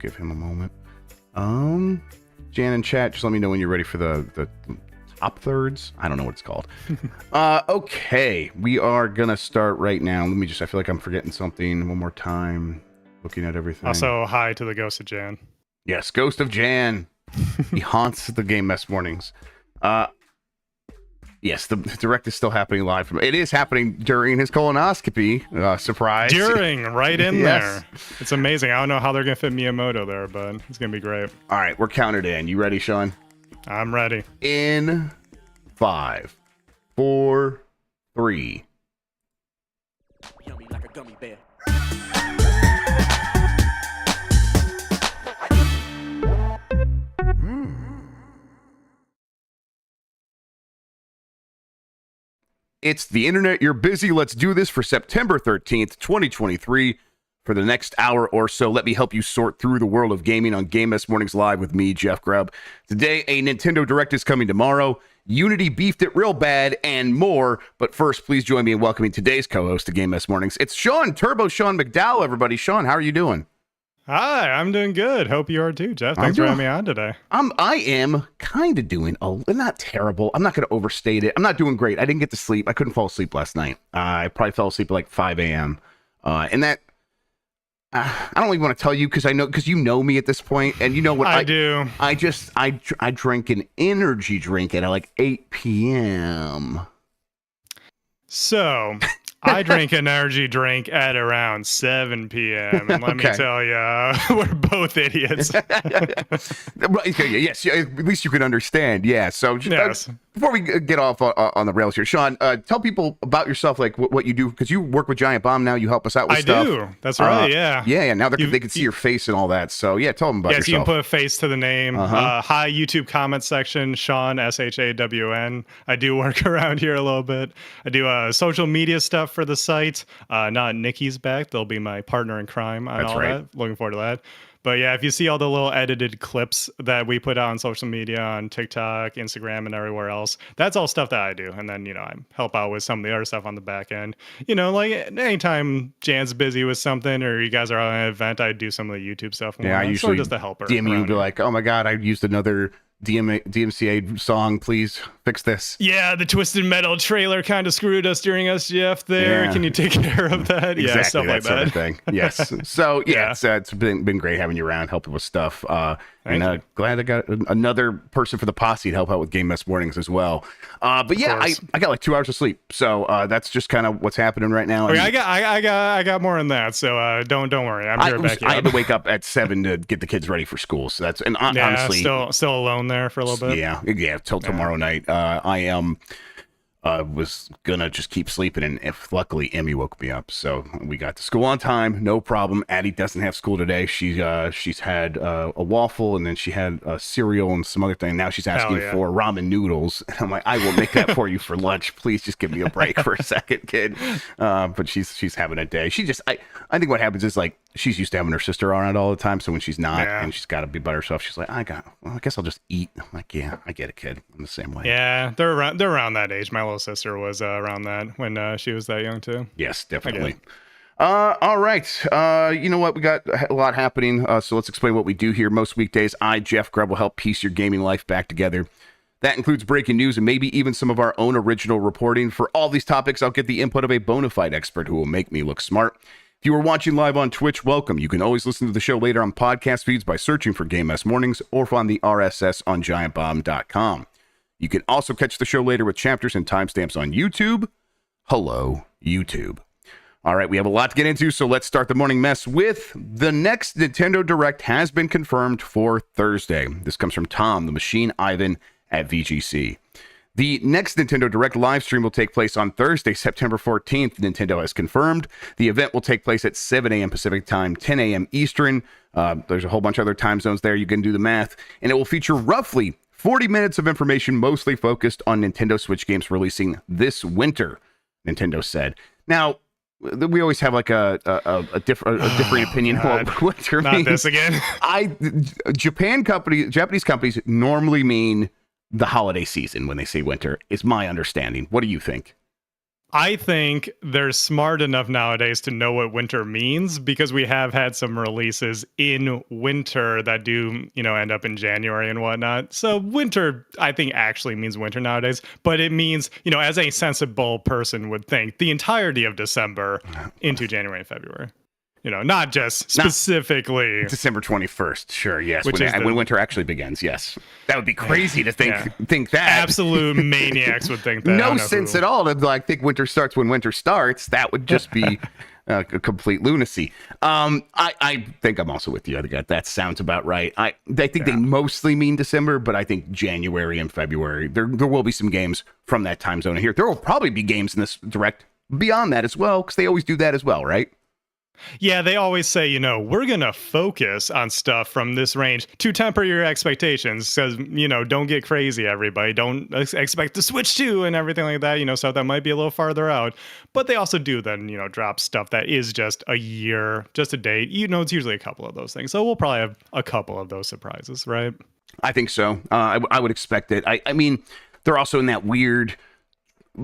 Give him a moment. Jan in chat, just let me know when you're ready for the top thirds. I don't know what it's called. Okay, we are gonna start right now. Let me just, I feel like I'm forgetting something one more time. Looking at everything. Also, hi to the ghost of Jan. Yes, Ghost of Jan. He haunts the Game Mess mornings. Yes, the direct is still happening live from. It is happening during his colonoscopy. Surprise! During, right in Yes. there. It's amazing. I don't know how they're gonna fit Miyamoto there, but it's gonna be great. All right, we're counted in. You ready, Sean? I'm ready. In 5, 4, 3. Yummy like a gummy bear. It's the internet. You're busy. Let's do this for September 13th, 2023. For the next hour or so, let me help you sort through the world of gaming on Game Mess Mornings Live with me, Jeff Grubb. Today, a Nintendo Direct is coming tomorrow. Unity beefed it real bad and more. But first, please join me in welcoming today's co-host to Game Mess Mornings. It's Sean, TurboShawn McDowell, everybody. Sean, how are you doing? Hi, I'm doing good. Hope you are too, Jeff. Thanks for having me on today. I am kind of doing not terrible. I'm not going to overstate it. I'm not doing great. I didn't get to sleep. I couldn't fall asleep last night. I probably fell asleep at like 5 a.m. And that I don't even want to tell you because you know me at this point, and you know what I do. I drink an energy drink at like 8 p.m. So, I drink an energy drink at around 7 p.m. And let me tell you, we're both idiots. Okay, yes, at least you can understand. Yeah. So, Yes. Before we get off on the rails here, Sean, tell people about yourself, like what you do, because you work with Giant Bomb now. You help us out with stuff. I do. That's right. Yeah. Yeah. Now they can see your face and all that. So yeah, tell them about yourself. Yes, you can put a face to the name. Hi, YouTube comment section, Sean, SHAWN. I do work around here a little bit. I do social media stuff for the site. Not Nikki's back. They'll be my partner in crime on That's all right. that. Looking forward to that. But yeah, if you see all the little edited clips that we put out on social media, on TikTok, Instagram, and everywhere else, that's all stuff that I do. And then, I help out with some of the other stuff on the back end. Like anytime Jan's busy with something or you guys are on an event, I do some of the YouTube stuff. Yeah, I usually just a helper. DM you and be like, oh my God, I used another DMCA song. Please fix this. Yeah, the Twisted Metal trailer kind of screwed us during SGF there. Yeah. Can you take care of that? Exactly, Yeah, stuff like sort that. of thing. Yes. So yeah, Yeah. it's been great having you around, helping with stuff. And glad I got another person for the posse to help out with Game Mess Mornings as well. But yeah, I got like 2 hours of sleep, so that's just kind of what's happening right now. Okay, I got more than that, so don't worry. I'm here back. I had to wake up at 7 to get the kids ready for school, so that's honestly still alone there for a little bit. Yeah, till tomorrow night. I am. Was gonna just keep sleeping, and if luckily Emmy woke me up, so we got to school on time, no problem. Addie doesn't have school today. She's had a waffle, and then she had a cereal and some other thing. Now she's asking for ramen noodles, and I'm like, I will make that for you for lunch. Please just give me a break for a second, kid. But she's having a day. I think what happens is like she's used to having her sister around all the time, so when she's not and she's got to be by herself, she's like, I guess I'll just eat. I'm like, yeah, I get it, kid. I'm the same way. Yeah, they're around that age. My little sister was around that when she was that young too. Yes, definitely. All right. You know what? We got a lot happening, so let's explain what we do here. Most weekdays, I, Jeff Grubb, will help piece your gaming life back together. That includes breaking news and maybe even some of our own original reporting. For all these topics, I'll get the input of a bona fide expert who will make me look smart. If you are watching live on Twitch, welcome. You can always listen to the show later on podcast feeds by searching for Game Mess Mornings or on the RSS on giantbomb.com. You can also catch the show later with chapters and timestamps on YouTube. Hello, YouTube. All right, we have a lot to get into, so let's start the morning mess with the next Nintendo Direct has been confirmed for Thursday. This comes from Tom, the Machine Ivan at VGC. The next Nintendo Direct live stream will take place on Thursday, September 14th. Nintendo has confirmed. The event will take place at 7 a.m. Pacific time, 10 a.m. Eastern. There's a whole bunch of other time zones there. You can do the math. And it will feature roughly 40 minutes of information, mostly focused on Nintendo Switch games releasing this winter, Nintendo said. Now, we always have like a different opinion on what winter means. Not this again. Japanese companies normally mean the holiday season when they say winter, is my understanding. What do you think? I think they're smart enough nowadays to know what winter means, because we have had some releases in winter that do, end up in January and whatnot. So winter, I think, actually means winter nowadays, but it means, as a sensible person would think, the entirety of December into January and February. Not just specifically December 21st. Sure, yes. Which When winter actually begins, yes. That would be crazy to think that. Absolute maniacs would think that. No sense at all to think winter starts when winter starts. That would just be a complete lunacy. I think I'm also with you. I think that sounds about right. I think they mostly mean December, but I think January and February, there will be some games from that time zone here. There will probably be games in this direct beyond that as well, because they always do that as well, right? Yeah, they always say, we're going to focus on stuff from this range to temper your expectations, because, don't get crazy, everybody. Don't expect the Switch 2 and everything like that, stuff that might be a little farther out. But they also do then, drop stuff that is just a year, just a date. It's usually a couple of those things. So we'll probably have a couple of those surprises, right? I think so. I would expect it. I mean, they're also in that weird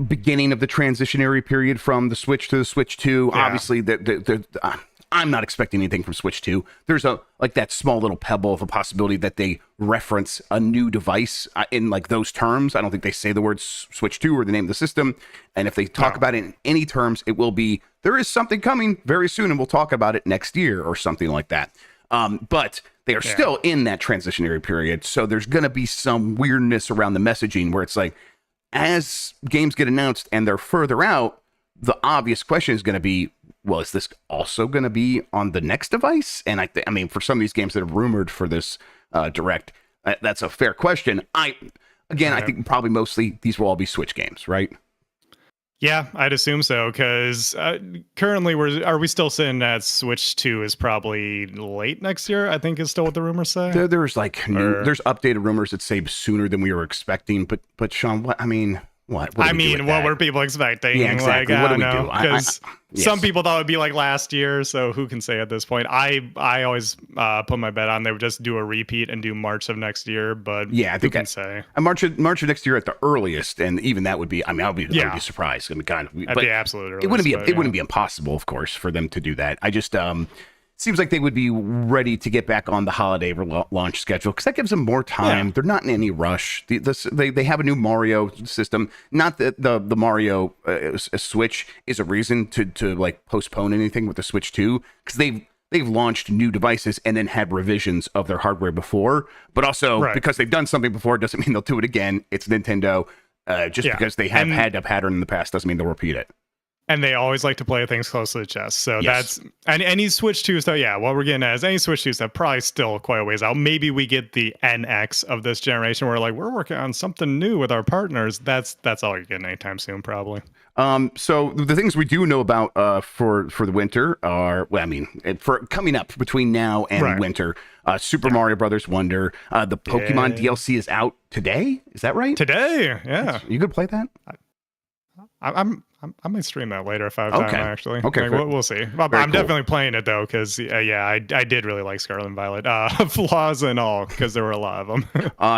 beginning of the transitionary period from the Switch to the Switch 2. Yeah. Obviously, I'm not expecting anything from Switch 2. There's that small little pebble of a possibility that they reference a new device in those terms. I don't think they say the words Switch 2 or the name of the system. And if they talk about it in any terms, it will be, there is something coming very soon and we'll talk about it next year or something like that. But they are still in that transitionary period. So there's going to be some weirdness around the messaging where it's like, as games get announced and they're further out, the obvious question is going to be, well, is this also going to be on the next device? And I mean, for some of these games that are rumored for this direct, that's a fair question. I think probably mostly these will all be Switch games, right? Yeah, I'd assume so, because currently are we still sitting at Switch 2 is probably late next year, I think is still what the rumors say? There's there's updated rumors that say sooner than we were expecting, but Sean, what? I mean, what? What were people expecting? Yeah, exactly. What do we do? Because some people thought it would be like last year, so who can say at this point? I always put my bet on they would just do a repeat and do March of next year, but yeah, I think who can say? March of next year at the earliest, and even that would be. I mean, I would be surprised. I mean, kind of, at the absolute earliest. It wouldn't be impossible, of course, for them to do that. I just seems like they would be ready to get back on the holiday launch schedule, because that gives them more time. Yeah. They're not in any rush. They have a new Mario system. Not that the Mario Switch is a reason to postpone anything with the Switch 2, because they've launched new devices and then had revisions of their hardware before. But also because they've done something before doesn't mean they'll do it again. It's Nintendo. Because they have had a pattern in the past doesn't mean they'll repeat it. And they always like to play things close to the chest. So that's... And any Switch 2 stuff, what we're getting at is any Switch 2 stuff probably still quite a ways out. Maybe we get the NX of this generation where we're working on something new with our partners. That's all you're getting anytime soon, probably. So the things we do know about for the winter are, for coming up between now and winter, Super Mario Brothers Wonder, the Pokemon DLC is out today. Is that right? Today, yeah. You could play that? I might stream that later if I have time, actually. Okay. We'll see. I'm definitely playing it, though, because, I did really like Scarlet and Violet. Flaws and all, because there were a lot of them.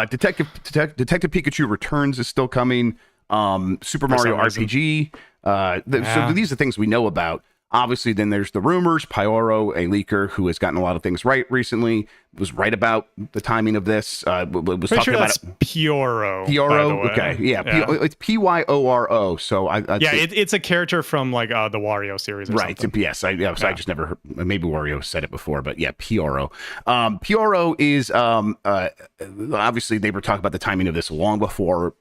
Detective Pikachu Returns is still coming. Super Mario RPG. So these are things we know about. Obviously, then there's the rumors. Pyoro, a leaker who has gotten a lot of things right recently, was right about the timing of this. Was talking about it. Pyoro. Pyoro, okay, yeah. It's Pyoro. So it's a character from the Wario series. Or something. Yes. I just never heard. Maybe Wario said it before, but yeah, Pyoro. Pyoro is obviously they were talking about the timing of this long before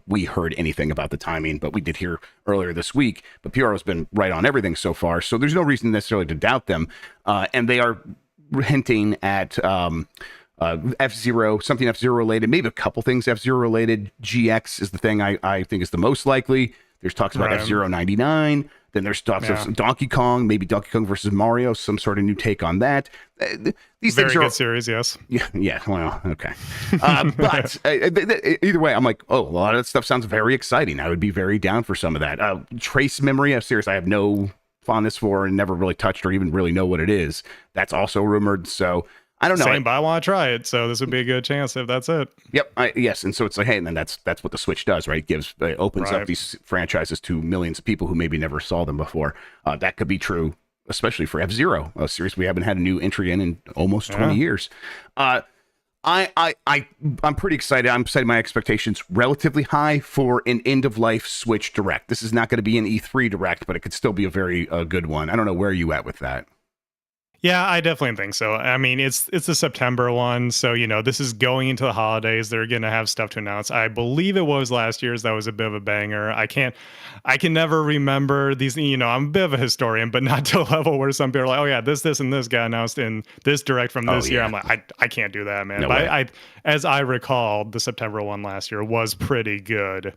we heard anything about the timing, but we did hear earlier this week. But Pyoro's been right on everything so far, so there's no reason necessarily to doubt them. And they are hinting at F-Zero, something F-Zero related, maybe a couple things F-Zero related. GX is the thing I think is the most likely. There's talks about F-Zero 99. Then there's talks of Donkey Kong, maybe Donkey Kong versus Mario, some sort of new take on that. These Very things are good series, yes. Yeah. Well, okay. But either way, I'm like, a lot of that stuff sounds very exciting. I would be very down for some of that. Trace Memory, a series I have no fondness for and never really touched or even really know what it is. That's also rumored. So I don't know. Same, but I want to try it, so this would be a good chance if that's it. Yep. Yes. And so it's like, hey, and then that's what the Switch does, right? It opens up Right. these franchises to millions of people who maybe never saw them before. That could be true, especially for F-Zero, a series we haven't had a new entry in almost 20 years. I'm pretty excited. I'm setting my expectations relatively high for an end of life Switch Direct. This is not going to be an E3 Direct, but it could still be a very good one. I don't know where you at with that. Yeah, I definitely think so. I mean, it's the September one, so this is going into the holidays. They're gonna have stuff to announce. I believe it was last year's that was a bit of a banger. I can never remember these. I'm a bit of a historian, but not to a level where some people are like, oh yeah, this, and this got announced in this direct from this year. I'm like, I can't do that, man. No but way. I, as I recall, the September one last year was pretty good.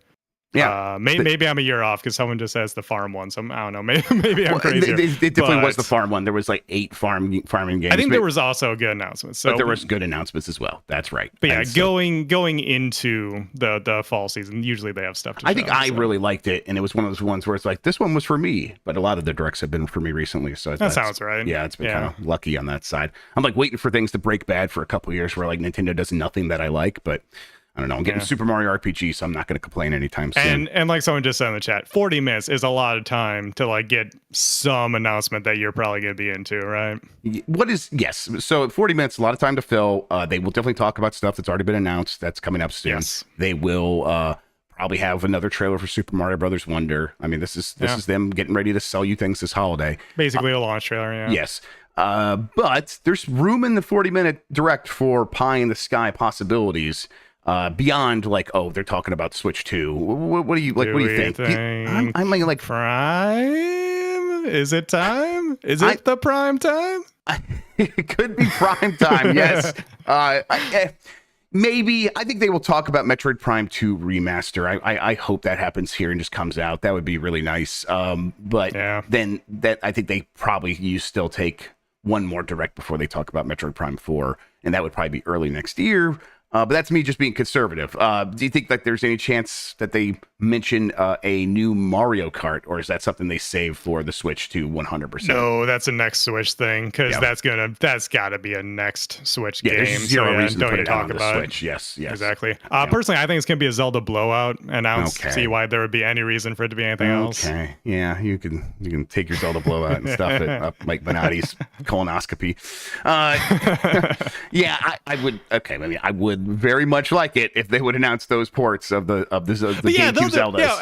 Yeah, maybe I'm a year off because someone just says the farm one. So I don't know. Maybe I'm crazy. It definitely was the farm one. There was like 8 farming games. I think there was also good announcements. So but there was good announcements as well. That's right. But yeah, going into the fall season, usually they have stuff to show. I think I really liked it, and it was one of those ones where it's like, this one was for me. But a lot of the directs have been for me recently. So that sounds right. Yeah, it's been kind of lucky on that side. I'm like waiting for things to break bad for a couple of years where like Nintendo does nothing that I like, but I don't know. I'm getting Super Mario RPG, so I'm not going to complain anytime soon. And like someone just said in the chat, 40 minutes is a lot of time to like get some announcement that you're probably going to be into, right? Yes. So 40 minutes, a lot of time to fill. They will definitely talk about stuff that's already been announced. That's coming up soon. Yes. They will probably have another trailer for Super Mario Brothers Wonder. I mean, this is them getting ready to sell you things this holiday. Basically a launch trailer, yeah. Yes. But there's room in the 40-minute direct for pie in the sky possibilities. Beyond like, oh, they're talking about Switch 2. What do you like? What do you think? I'm like Prime? Is it time? Is it the prime time? It could be prime time. Yes. Maybe. I think they will talk about Metroid Prime 2 remaster. I hope that happens here and just comes out. That would be really nice. But then that I think they probably still take one more direct before they talk about Metroid Prime 4, and that would probably be early next year. But that's me just being conservative. Do you think that there's any chance that they mention a new Mario Kart, or is that something they save for the Switch to 100%? No, that's a next Switch thing because that's got to be a next Switch game. There's zero reason to don't put it talk on the about Switch. Yes, exactly. Personally, I think it's gonna be a Zelda blowout, and I don't see why there would be any reason for it to be anything else. Okay, yeah, you can take your Zelda blowout and stuff it up Mike Bonatti's colonoscopy. Yeah, I would. Okay, I mean, I would very much like it if they would announce those ports of the GameCube Zeldas. Yeah,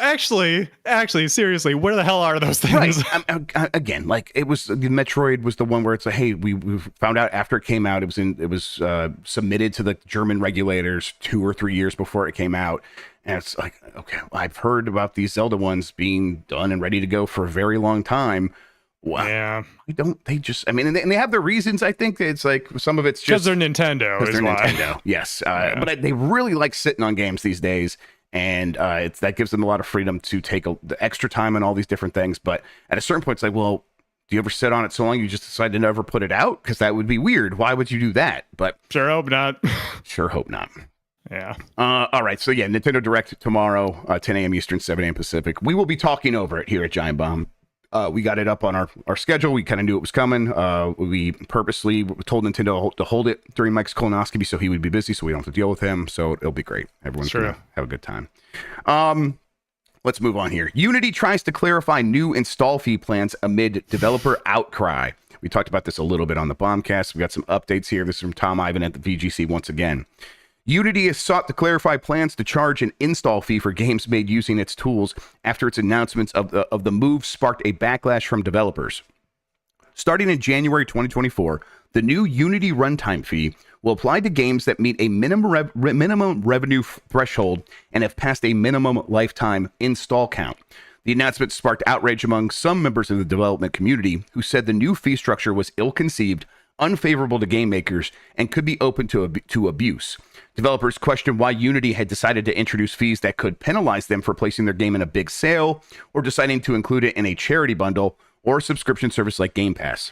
actually, seriously, where the hell are those things? Right. Again, like it was the Metroid was the one where it's like, hey, we found out after it came out, it was submitted to the German regulators 2 or 3 years before it came out. And it's like, okay, I've heard about these Zelda ones being done and ready to go for a very long time. Wow. Yeah. And they have their reasons. I think it's like some of it's just because they're Nintendo. Is why. Nintendo. Yes. But they really like sitting on games these days. And that gives them a lot of freedom to take the extra time on all these different things. But at a certain point, it's like, well, do you ever sit on it so long you just decide to never put it out? Because that would be weird. Why would you do that? But sure hope not. Sure hope not. Yeah. All right. So yeah, Nintendo Direct tomorrow, 10 a.m. Eastern, 7 a.m. Pacific. We will be talking over it here at Giant Bomb. We got it up on our schedule. We kind of knew it was coming. We purposely told Nintendo to hold it during Mike's colonoscopy so he would be busy so we don't have to deal with him. So it'll be great. Everyone's going to have a good time. Let's move on here. Unity tries to clarify new install fee plans amid developer outcry. We talked about this a little bit on the Bombcast. We got some updates here. This is from Tom Ivan at the VGC once again. Unity has sought to clarify plans to charge an install fee for games made using its tools after its announcements of the move sparked a backlash from developers. Starting in January 2024, the new Unity runtime fee will apply to games that meet a minimum revenue threshold and have passed a minimum lifetime install count. The announcement sparked outrage among some members of the development community who said the new fee structure was ill-conceived, unfavorable to game makers, and could be open to abuse. Developers questioned why Unity had decided to introduce fees that could penalize them for placing their game in a big sale or deciding to include it in a charity bundle or a subscription service like Game Pass.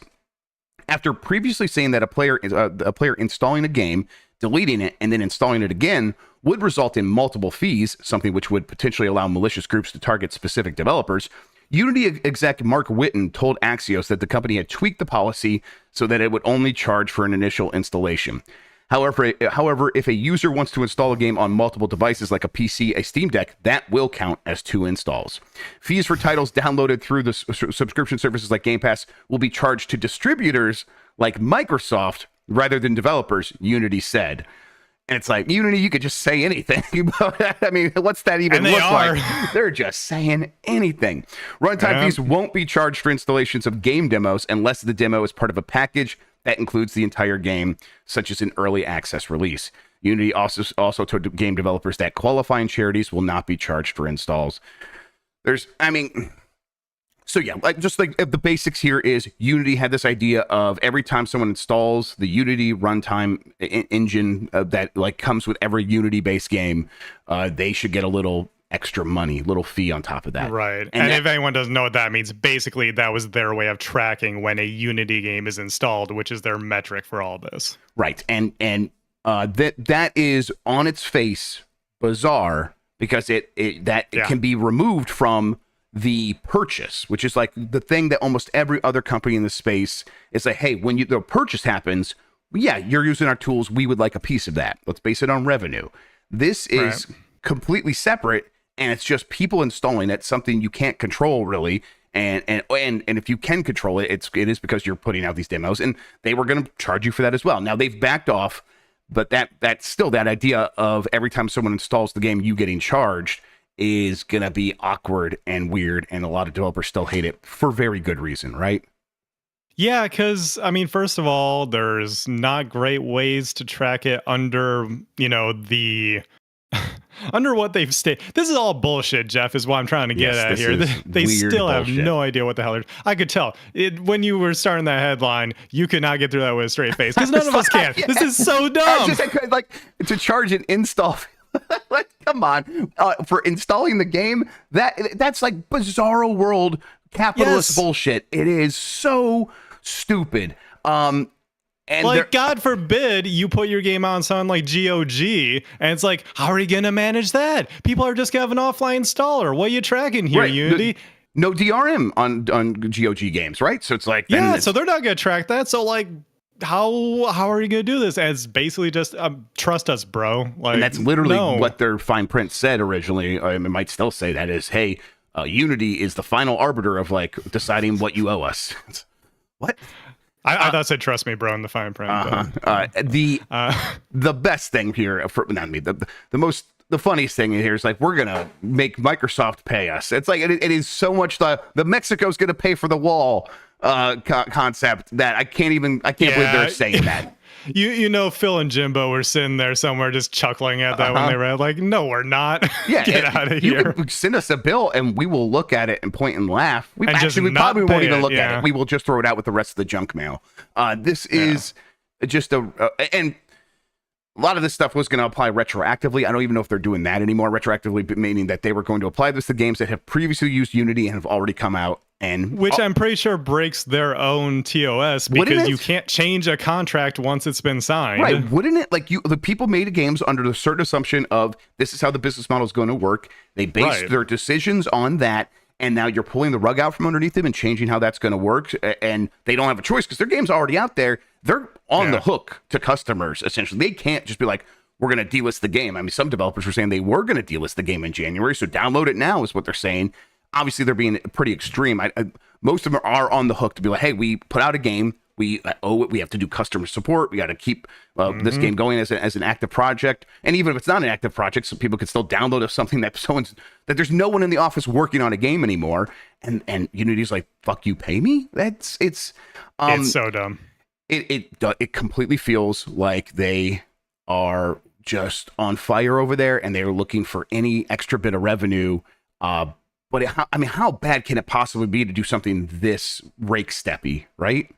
After previously saying that a player installing a game, deleting it, and then installing it again would result in multiple fees, something which would potentially allow malicious groups to target specific developers, Unity exec Mark Whitten told Axios that the company had tweaked the policy so that it would only charge for an initial installation. However, if a user wants to install a game on multiple devices like a PC, a Steam Deck, that will count as 2 installs. Fees for titles downloaded through the subscription services like Game Pass will be charged to distributors like Microsoft rather than developers, Unity said. And it's like, Unity, you could just say anything. I mean, what's that even look like? They're just saying anything. Runtime fees won't be charged for installations of game demos unless the demo is part of a package that includes the entire game, such as an early access release. Unity also told game developers that qualifying charities will not be charged for installs. So yeah, the basics here is Unity had this idea of every time someone installs the Unity runtime engine that like comes with every Unity-based game, they should get a little extra money, little fee on top of that. Right. And if anyone doesn't know what that means, basically that was their way of tracking when a Unity game is installed, which is their metric for all this. Right. And that is on its face bizarre because it can be removed from the purchase, which is like the thing that almost every other company in the space is like, hey, when the purchase happens, yeah, you're using our tools. We would like a piece of that. Let's base it on revenue. This is completely separate, and it's just people installing it, something you can't control really. And if you can control it, it is because you're putting out these demos, and they were going to charge you for that as well. Now they've backed off, but that's still that idea of every time someone installs the game, you getting charged is going to be awkward and weird, and a lot of developers still hate it for very good reason, right? Yeah, because, I mean, first of all, there's not great ways to track it under, the... under what they've stated. This is all bullshit, Jeff, is what I'm trying to get at here. They still have no idea what the hell they're... I could tell. When you were starting that headline, you could not get through that with a straight face, because none of us can. This is so dumb. Like, to charge an install... like, come on, for installing the game, that's like bizarro world capitalist bullshit. It is so stupid. And like, God forbid you put your game on something like GOG, and it's like, how are you gonna manage that? People are just gonna have an offline installer. What are you tracking here, Unity? No DRM on GOG games, right? So it's like, so they're not gonna track that. So like, how are you gonna do this? And it's basically just trust us, bro. Like, and that's literally what their fine print said originally. It might still say that is, hey, Unity is the final arbiter of like deciding what you owe us. What? I thought it said trust me, bro, in the fine print. The best thing here, the funniest thing in here is like, we're gonna make Microsoft pay us. It's like it is so much the Mexico's gonna pay for the wall concept that I can't believe they're saying that. Phil and Jimbo were sitting there somewhere just chuckling at that when they read, like, no, we're not. Yeah, get out of here. You can send us a bill and we will look at it and point and laugh. We probably won't even look at it. We will just throw it out with the rest of the junk mail. This is just and a lot of this stuff was going to apply retroactively. I don't even know if they're doing that anymore. Retroactively, meaning that they were going to apply this to games that have previously used Unity and have already come out. Which I'm pretty sure breaks their own TOS because you can't change a contract once it's been signed. Right. Wouldn't it? Like, the people made games under the certain assumption of this is how the business model is going to work. They based their decisions on that. And now you're pulling the rug out from underneath them and changing how that's going to work. And they don't have a choice because their game's already out there. They're on the hook to customers, essentially. They can't just be like, we're going to delist the game. I mean, some developers were saying they were going to delist the game in January. So download it now is what they're saying. Obviously, they're being pretty extreme. Most of them are on the hook to be like, hey, we put out a game. We owe it. We have to do customer support. We got to keep this game going as an active project. And even if it's not an active project, some people can still download something that there's no one in the office working on a game anymore. And Unity's like, fuck you, pay me? It's so dumb. It completely feels like they are just on fire over there, and they're looking for any extra bit of revenue. But how bad can it possibly be to do something this rake steppy, right?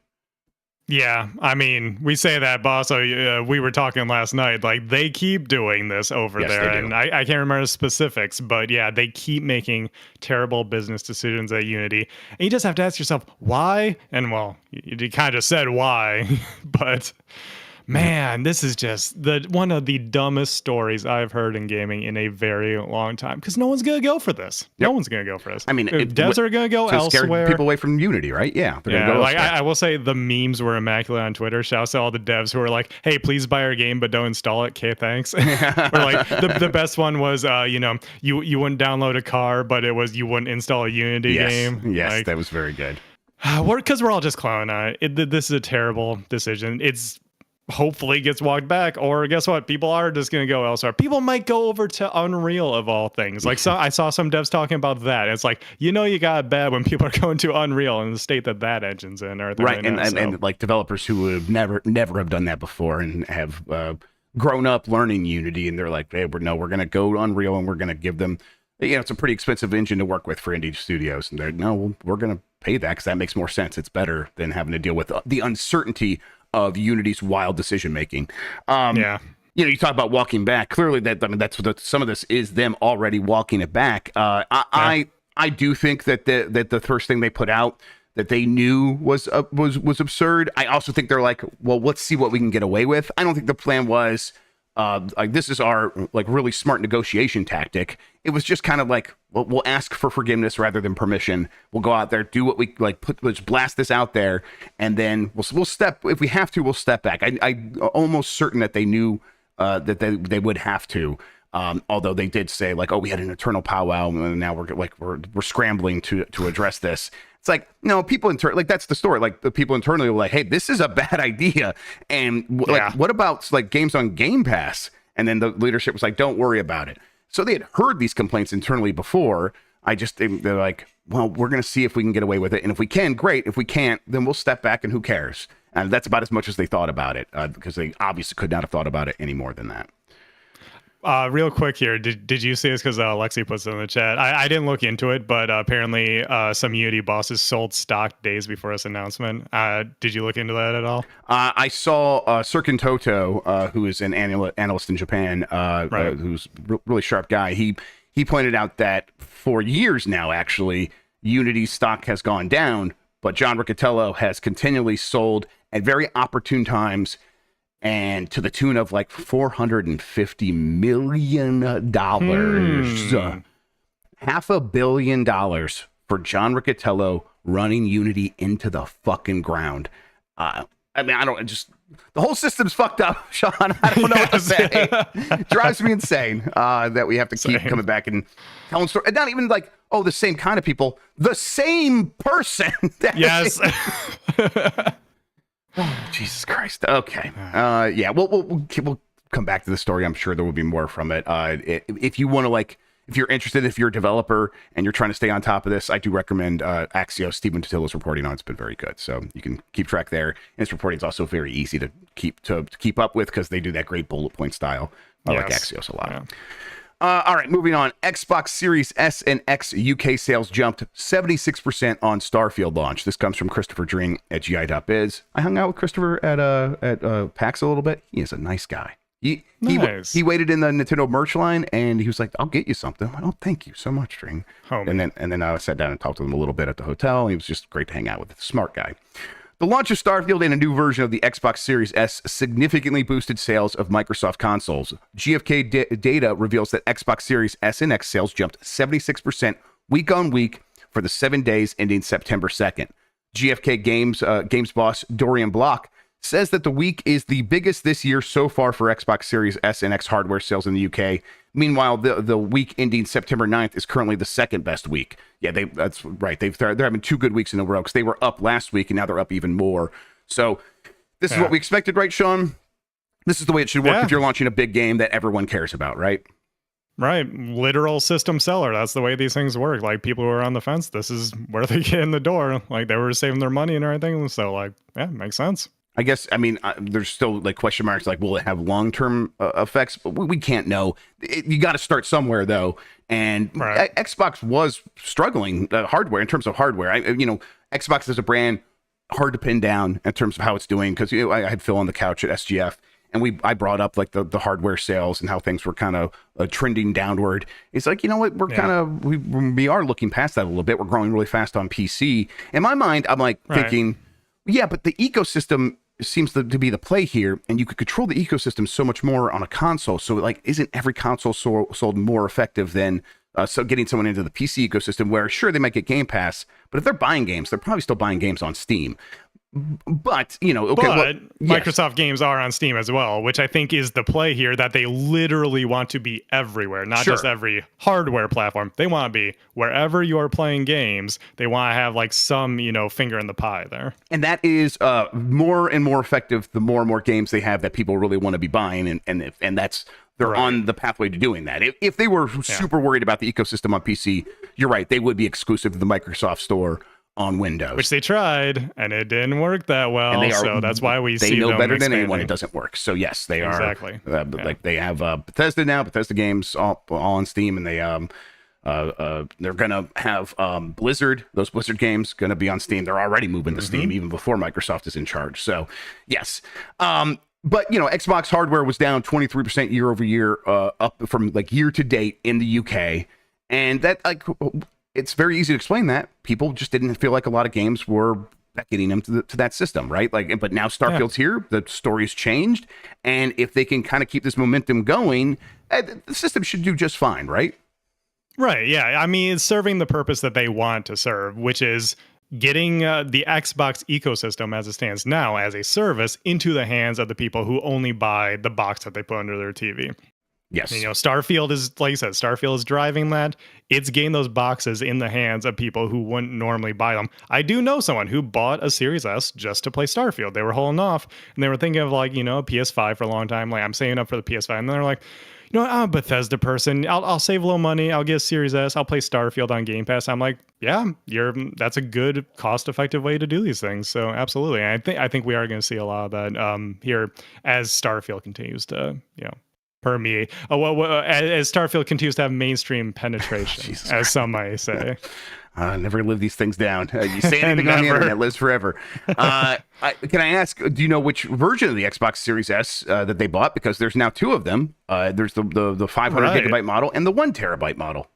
Yeah, I mean, we say that, but also we were talking last night, like, they keep doing this over there, and I can't remember the specifics, but yeah, they keep making terrible business decisions at Unity, and you just have to ask yourself, why? And well, you kind of said why, but Man, this is just one of the dumbest stories I've heard in gaming in a very long time. Because no one's gonna go for this. No one's gonna go for this. I mean, devs are gonna go elsewhere. Scare people away from Unity, right? Yeah, they're gonna go like elsewhere. I will say the memes were immaculate on Twitter. Shouts to all the devs who were like, "Hey, please buy our game, but don't install it." Okay, thanks. Or like the best one was, you wouldn't download a car, but it was you wouldn't install a Unity game. Yes, like, that was very good. Because we're all just clowning on it. This is a terrible decision. It's hopefully gets walked back, or guess what? People are just going to go elsewhere. People might go over to Unreal of all things. Like I saw some devs talking about that. It's like, you got it bad when people are going to Unreal in the state that engine's in. Or Right, and like developers who have never have done that before and have grown up learning Unity, and they're like, hey, we're going to go to Unreal and we're going to give them, it's a pretty expensive engine to work with for indie studios, and they're we're going to pay that because that makes more sense. It's better than having to deal with the uncertainty of Unity's wild decision making. You talk about walking back. Clearly, that's what some of this is them already walking it back. I do think that the first thing they put out that they knew was absurd. I also think they're like, well, let's see what we can get away with. I don't think the plan was like this is our like really smart negotiation tactic. It was just kind of like, well, we'll ask for forgiveness rather than permission. We'll go out there, do what we like, let's blast this out there, and then we'll step, if we have to, we'll step back. I'm almost certain that they knew that they would have to. Although they did say like, oh, we had an internal powwow, and now we're scrambling to address this. It's like, no, people like that's the story. Like the people internally were like, hey, this is a bad idea. And like, what about like games on Game Pass? And then the leadership was like, don't worry about it. So they had heard these complaints internally before. They're like, well, we're going to see if we can get away with it. And if we can, great. If we can't, then we'll step back and who cares? And that's about as much as they thought about it, because they obviously could not have thought about it any more than that. Real quick here, did you see this? Because Lexi puts it in the chat. I didn't look into it, but apparently some Unity bosses sold stock days before this announcement. Did you look into that at all? I saw Sirkin Toto, who is an analyst in Japan, who's a really sharp guy. He pointed out that for years now, actually, Unity's stock has gone down, but John Riccitiello has continually sold at very opportune times, and to the tune of like $450 million. $500 million for John Riccitiello running Unity into the fucking ground. I mean, the whole system's fucked up, Sean. I don't know what to say. It drives me insane that we have to keep coming back and telling stories. And not even like, oh, the same kind of people, the same person. Yes. Oh, Jesus Christ. Okay. Yeah. We'll come back to the story. I'm sure there will be more from it. If you want to if you're interested, if you're a developer and you're trying to stay on top of this, I do recommend Axios. Stephen Totila's reporting on it's been very good, so you can keep track there. And his reporting is also very easy to keep up with because they do that great bullet point style. I like Axios a lot. Yeah. All right, moving on. Xbox Series S and X UK sales jumped 76% on Starfield launch. This comes from Christopher Dring at gi.biz. I hung out with Christopher at PAX a little bit. He is a nice guy. He waited in the Nintendo merch line, and he was like, I'll get you something. I'm like, oh, thank you so much, Dring. And then I sat down and talked to him a little bit at the hotel. He was just great to hang out with. A smart guy. The launch of Starfield and a new version of the Xbox Series S significantly boosted sales of Microsoft consoles. GfK data reveals that Xbox Series S and X sales jumped 76% week on week for the 7 days ending September 2nd. GfK Games boss Dorian Block says that the week is the biggest this year so far for Xbox Series S and X hardware sales in the UK. Meanwhile, the week ending September 9th is currently the second best week. Yeah, that's right. They're having 2 good weeks in a row because they were up last week and now they're up even more. So this is what we expected, right, Sean? This is the way it should work if you're launching a big game that everyone cares about, right? Right. Literal system seller. That's the way these things work. Like people who are on the fence, this is where they get in the door. Like they were saving their money and everything. So makes sense. I guess, there's still question marks, will it have long-term effects? But we can't know. You got to start somewhere, though. And Xbox was struggling hardware in terms of hardware. Xbox as a brand, hard to pin down in terms of how it's doing. Because I had Phil on the couch at SGF, and I brought up the hardware sales and how things were kind of trending downward. It's like, you know what? We're we are looking past that a little bit. We're growing really fast on PC. In my mind, I'm thinking, yeah, but the ecosystem seems to be the play here, and you could control the ecosystem so much more on a console. So like, isn't every console sold more effective than so getting someone into the PC ecosystem, where sure they might get Game Pass, but if they're buying games, they're probably still buying games on Steam. But Microsoft games are on Steam as well, which I think is the play here, that they literally want to be everywhere, not just every hardware platform. They want to be wherever you are playing games. They want to have like some, finger in the pie there. And that is more and more effective the more and more games they have that people really want to be buying, and that's they're on the pathway to doing that. If they were super worried about the ecosystem on PC, you're right, they would be exclusive to the Microsoft Store on Windows, which they tried, and it didn't work that well. So that's why they know them better than expanding. anyone it doesn't work. So yes, they are exactly. Like they have Bethesda now. Bethesda games all on Steam, and they're gonna have Blizzard. Those Blizzard games gonna be on Steam. They're already moving to Steam even before Microsoft is in charge. So yes. But Xbox hardware was down 23% year over year, up from like year to date in the UK, and that it's very easy to explain that. People just didn't feel like a lot of games were getting them to that system, right? But now Starfield's here, the story's changed, and if they can kind of keep this momentum going, the system should do just fine, right? Right, yeah. I mean, it's serving the purpose that they want to serve, which is getting the Xbox ecosystem as it stands now as a service into the hands of the people who only buy the box that they put under their TV. Yes. Starfield is, like you said, Starfield is driving that. It's getting those boxes in the hands of people who wouldn't normally buy them. I do know someone who bought a Series S just to play Starfield. They were holding off, and they were thinking of PS5 for a long time. Like, I'm saving up for the PS5. And they're like, I'm a Bethesda person. I'll save a little money. I'll get a Series S. I'll play Starfield on Game Pass. I'm like, yeah, that's a good cost-effective way to do these things. So absolutely. And I think we are going to see a lot of that here as Starfield continues to, permeate. As Starfield continues to have mainstream penetration, as some might say. Never live these things down. You say anything on the internet, lives forever. Can I ask, do you know which version of the Xbox Series S that they bought? Because there's now two of them. There's the 500 gigabyte model and the 1 terabyte model.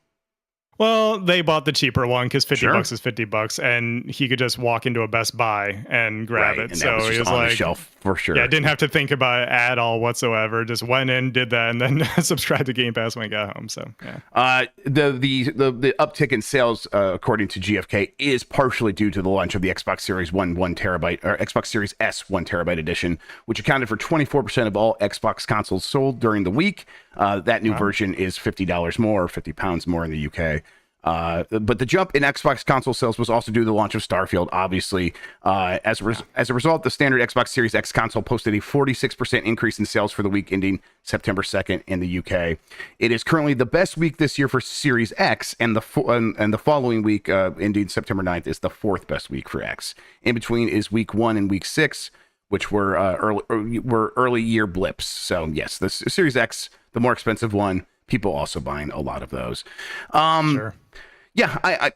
Well, they bought the cheaper one because $50 is $50, and he could just walk into a Best Buy and grab it. And so he was on the shelf for sure. Yeah, didn't have to think about it at all whatsoever. Just went in, did that, and then subscribed to Game Pass when he got home. So yeah. The uptick in sales, according to GfK, is partially due to the launch of the Xbox Series 1 terabyte or Xbox Series S 1 terabyte edition, which accounted for 24% of all Xbox consoles sold during the week. That new version is $50 more, £50 more in the UK. But the jump in Xbox console sales was also due to the launch of Starfield, obviously. As a result, the standard Xbox Series X console posted a 46% increase in sales for the week ending September 2nd in the UK. It is currently the best week this year for Series X, and the following week, ending September 9th, is the fourth best week for X. In between is week 1 and week 6, which were early year blips. So yes, the Series X, the more expensive one, people also buying a lot of those. Sure. Yeah, I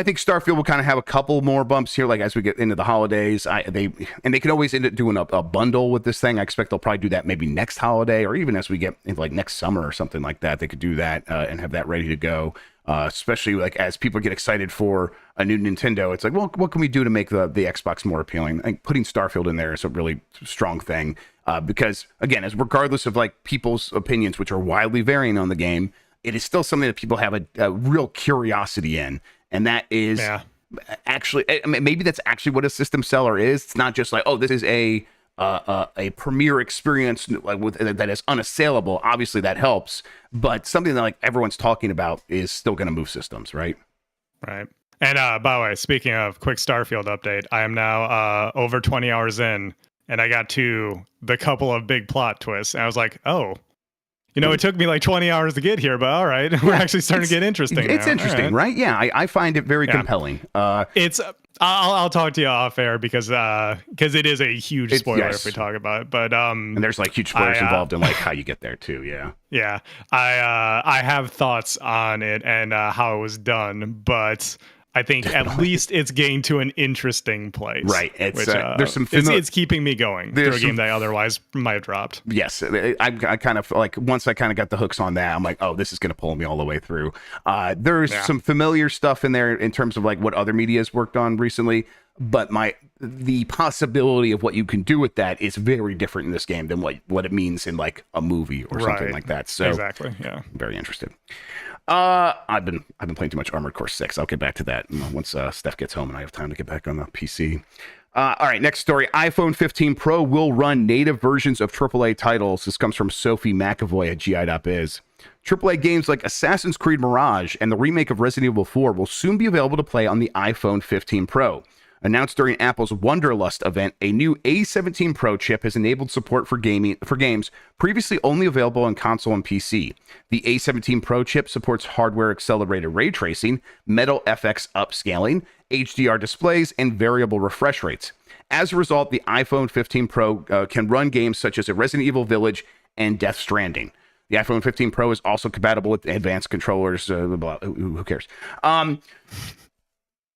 think Starfield will kind of have a couple more bumps here, like as we get into the holidays. They could always end up doing a bundle with this thing. I expect they'll probably do that maybe next holiday, or even as we get into like next summer or something like that. They could do that and have that ready to go. Especially like as people get excited for a new Nintendo, it's like, well, what can we do to make the Xbox more appealing? I think putting Starfield in there is a really strong thing, because again, as regardless of like people's opinions, which are widely varying on the game, it is still something that people have a real curiosity in, and that is actually, I mean, maybe that's actually what a system seller is. It's not just like, oh, this is a premier experience that is unassailable. Obviously, that helps, but something that like everyone's talking about is still going to move systems, right? Right. And by the way, speaking of quick Starfield update, I am now over 20 hours in, and I got to the couple of big plot twists. And I was like, oh. It took me like 20 hours to get here, but all right, we're actually starting to get interesting. It's now. Interesting, right? Yeah, I find it very compelling. I'll talk to you off air because it is a huge spoiler if we talk about it. But and there's like huge spoilers involved in like how you get there too. Yeah. Yeah, I have thoughts on it and how it was done, but I think at least it's getting to an interesting place. Right. It's there's some it's keeping me going through a game that I otherwise might have dropped. Yes. I kind of like, once I kind of got the hooks on that, I'm like, oh, this is going to pull me all the way through. There's some familiar stuff in there in terms of like what other media has worked on recently. but the possibility of what you can do with that is very different in this game than what it means in like a movie or something like that. So exactly, yeah. Very interested. I've been playing too much Armored Core 6. I'll get back to that once Steph gets home and I have time to get back on the PC. All right, next story. iPhone 15 Pro will run native versions of AAA titles. This comes from Sophie McAvoy at gi.biz. AAA games like Assassin's Creed Mirage and the remake of Resident Evil 4 will soon be available to play on the iPhone 15 Pro. Announced during Apple's Wonderlust event, a new A17 Pro chip has enabled support for games previously only available on console and PC. The A17 Pro chip supports hardware-accelerated ray tracing, Metal FX upscaling, HDR displays, and variable refresh rates. As a result, the iPhone 15 Pro can run games such as Resident Evil Village and Death Stranding. The iPhone 15 Pro is also compatible with advanced controllers. Who cares?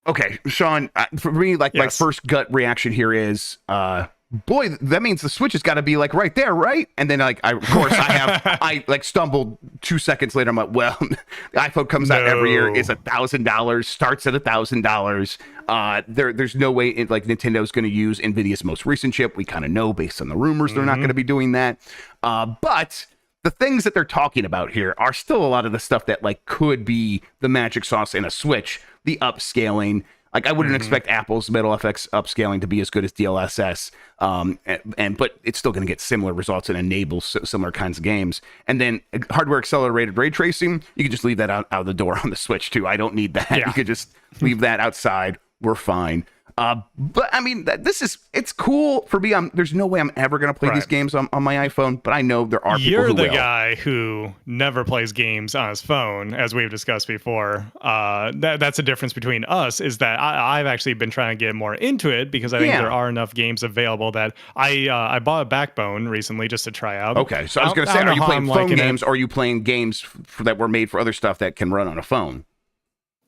Okay, Sean, for me, like my first gut reaction here is, boy, that means the Switch has got to be like right there, right? And then like, I stumbled 2 seconds later. I'm like, well, the iPhone comes out every year. It's $1,000, starts at $1,000. There's no way Nintendo's going to use NVIDIA's most recent chip. We kind of know based on the rumors they're not going to be doing that. But the things that they're talking about here are still a lot of the stuff that like could be the magic sauce in a Switch. The upscaling, like I wouldn't expect Apple's Metal FX upscaling to be as good as DLSS, but it's still going to get similar results and enable similar kinds of games. And then hardware accelerated ray tracing, you can just leave that out the door on the Switch too. I don't need that. Yeah. You could just leave that outside. We're fine. But I mean, it's cool for me. There's no way I'm ever going to play these games on my iPhone, but I know there are people who will. You're the guy who never plays games on his phone, as we've discussed before. That's the difference between us, is that I've actually been trying to get more into it because I think there are enough games available that I bought a Backbone recently just to try out. Okay, so I was going to say, are you playing phone games or are you playing games that were made for other stuff that can run on a phone?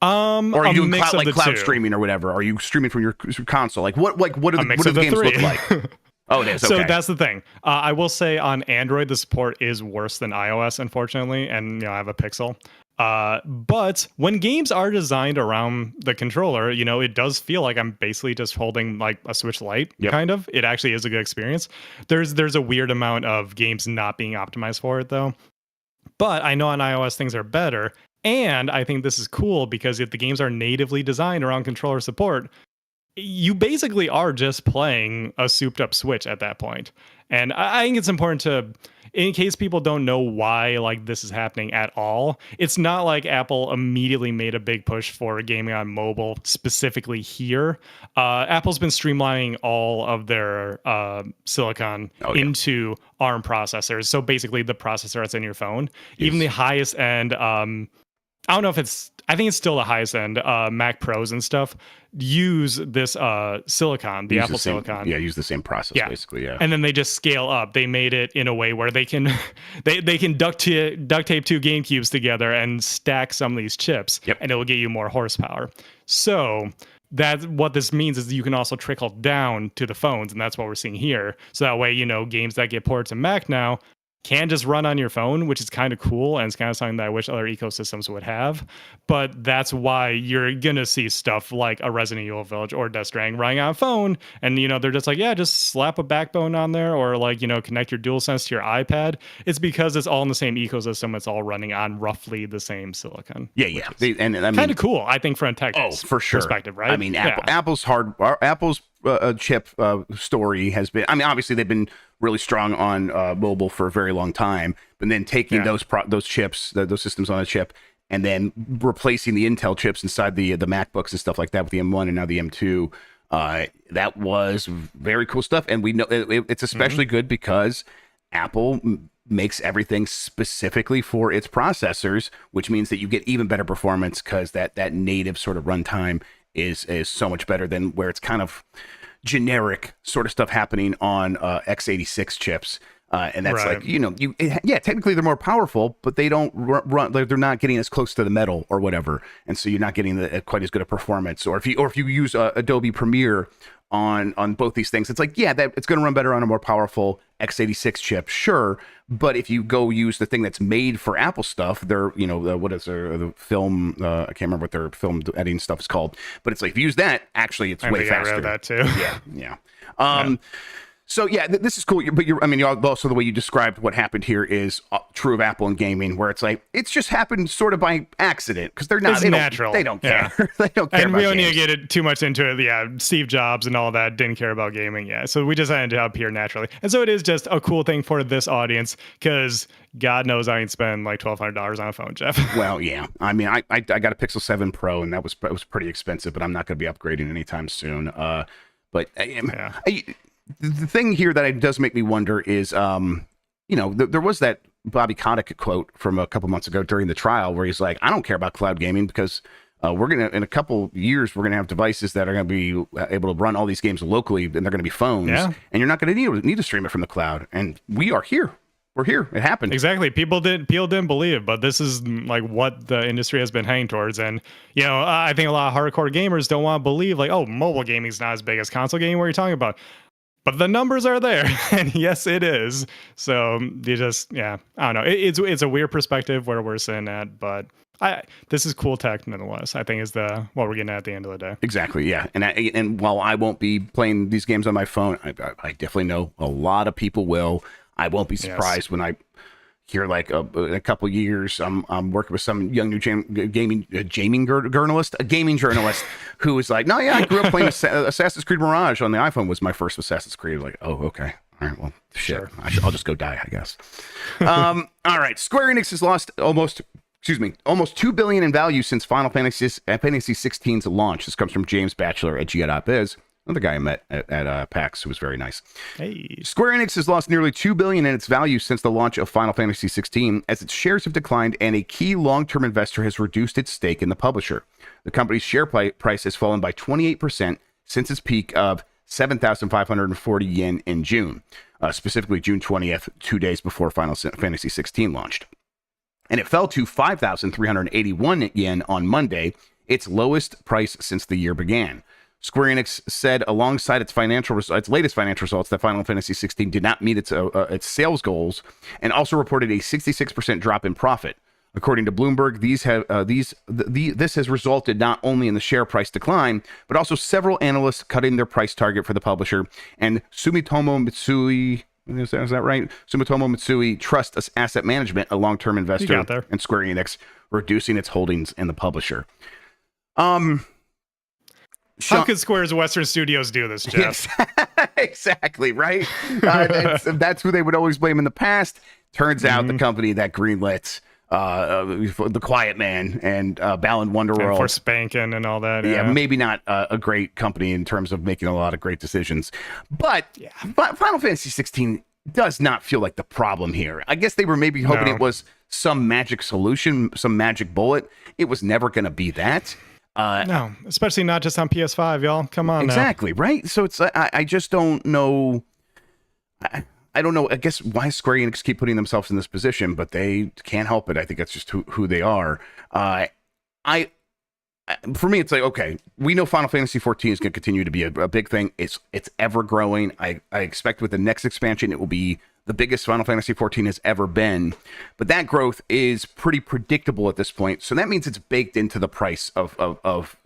Or are you doing cloud streaming or whatever? Are you streaming from your console? What do the games look like? Oh, it is. Okay. So that's the thing. I will say on Android, the support is worse than iOS, unfortunately, and I have a Pixel. But when games are designed around the controller, it does feel like I'm basically just holding like a Switch Lite, kind of. It actually is a good experience. There's a weird amount of games not being optimized for it, though. But I know on iOS things are better. And I think this is cool because if the games are natively designed around controller support, you basically are just playing a souped up Switch at that point. And I think it's important to, in case people don't know why like this is happening at all, it's not like Apple immediately made a big push for gaming on mobile specifically here. Apple's been streamlining all of their silicon into ARM processors. So basically the processor that's in your phone, even the highest end, I don't know if I think it's still the highest end Mac Pros and stuff use this silicon, the Apple silicon. Yeah, use the same process basically, yeah. And then they just scale up. They made it in a way where they can they can duct tape two GameCubes together and stack some of these chips, and it will get you more horsepower. So that's what this means is you can also trickle down to the phones, and that's what we're seeing here. So that way, games that get ported to Mac now can just run on your phone, which is kind of cool, and it's kind of something that I wish other ecosystems would have. But that's why you're gonna see stuff like a Resident Evil Village or Death Stranding running on a phone, and they're just like, just slap a Backbone on there, or connect your DualSense to your iPad. It's because it's all in the same ecosystem. It's all running on roughly the same silicon. Yeah. And I mean, kind of cool, I think, from a tech for sure perspective, right? I mean, Apple's chip story has been, obviously they've been really strong on mobile for a very long time, but then taking those chips, those systems on a chip, and then replacing the Intel chips inside the MacBooks and stuff like that with the M1 and now the M2, that was very cool stuff. And we know it's especially good because Apple makes everything specifically for its processors, which means that you get even better performance because that native sort of runtime is so much better than where it's kind of generic sort of stuff happening on x86 chips. And that's Right. like, yeah, technically they're more powerful, but they don't run, they're not getting as close to the metal or whatever. And so you're not getting quite as good a performance. Or if you use Adobe Premiere on both these things, it's like, yeah, that it's going to run better on a more powerful x86 chip, sure. But if you go use the thing that's made for Apple stuff, what is the film? I can't remember what their film editing stuff is called. But it's like, if you use that, actually, it's way faster. I read that too. Yeah. So yeah, this is cool. But also the way you described what happened here is true of Apple and gaming, where it's like it's just happened sort of by accident because they're not. It's natural. They don't care. Yeah. They don't care. And about we don't games. need to get it too much into it. Yeah, Steve Jobs and all that didn't care about gaming. Yeah, so we just ended up here naturally, and so it is just a cool thing for this audience because God knows I ain't spend like $1,200 on a phone, Jeff. Well, yeah. I mean, I got a Pixel 7 Pro, and it was pretty expensive, but I'm not going to be upgrading anytime soon. The thing here that does make me wonder is, there was that Bobby Kotick quote from a couple months ago during the trial where he's like, I don't care about cloud gaming because in a couple years, we're going to have devices that are going to be able to run all these games locally, and they're going to be phones, and you're not going to need to stream it from the cloud. And we are here. We're here. It happened. Exactly. People didn't believe, but this is like what the industry has been heading towards. And, I think a lot of hardcore gamers don't want to believe like, oh, mobile gaming is not as big as console gaming. What are you talking about? But the numbers are there, and yes, it is. So you just, I don't know. It's a weird perspective where we're sitting at, but this is cool tech nonetheless. I think is what we're getting at the end of the day. Exactly, yeah. And while I won't be playing these games on my phone, I definitely know a lot of people will. I won't be surprised when I hear like in a couple of years, I'm working with some young new gaming journalist who was like, no, yeah, I grew up playing Assassin's Creed Mirage on the iPhone was my first Assassin's Creed. Like, oh, okay. All right, well, shit. Sure. I'll just go die, I guess. All right. Square Enix has lost almost $2 billion in value since Final Fantasy XVI's launch. This comes from James Batchelor at Gia.biz. Another guy I met at PAX who was very nice. Hey. Square Enix has lost nearly $2 billion in its value since the launch of Final Fantasy XVI, as its shares have declined and a key long-term investor has reduced its stake in the publisher. The company's share price has fallen by 28% since its peak of 7,540 yen in June, specifically June 20th, 2 days before Final Fantasy XVI launched. And it fell to 5,381 yen on Monday, its lowest price since the year began. Square Enix said alongside its latest financial results that Final Fantasy XVI did not meet its sales goals, and also reported a 66% drop in profit. According to Bloomberg, this has resulted not only in the share price decline, but also several analysts cutting their price target for the publisher. And Sumitomo Mitsui, is that right? Sumitomo Mitsui Trust Asset Management, a long-term investor, and Square Enix reducing its holdings in the publisher. How could Square's Western Studios do this, Jeff? Exactly, right? That's who they would always blame in the past. Turns out the company that greenlit The Quiet Man and Balan Wonderworld. And for Spankin' and all that. Yeah, maybe not a great company in terms of making a lot of great decisions. But Final Fantasy 16 does not feel like the problem here. I guess they were maybe hoping it was some magic solution, some magic bullet. It was never going to be that. No, especially not just on PS5, y'all. Come on exactly, now. Right? So it's I just don't know. I don't know. I guess why Square Enix keep putting themselves in this position, but they can't help it. I think that's just who they are. For me, it's like, okay, we know Final Fantasy 14 is going to continue to be a big thing. It's ever growing. I expect with the next expansion, it will be the biggest Final Fantasy 14 has ever been. But that growth is pretty predictable at this point. So that means it's baked into the price of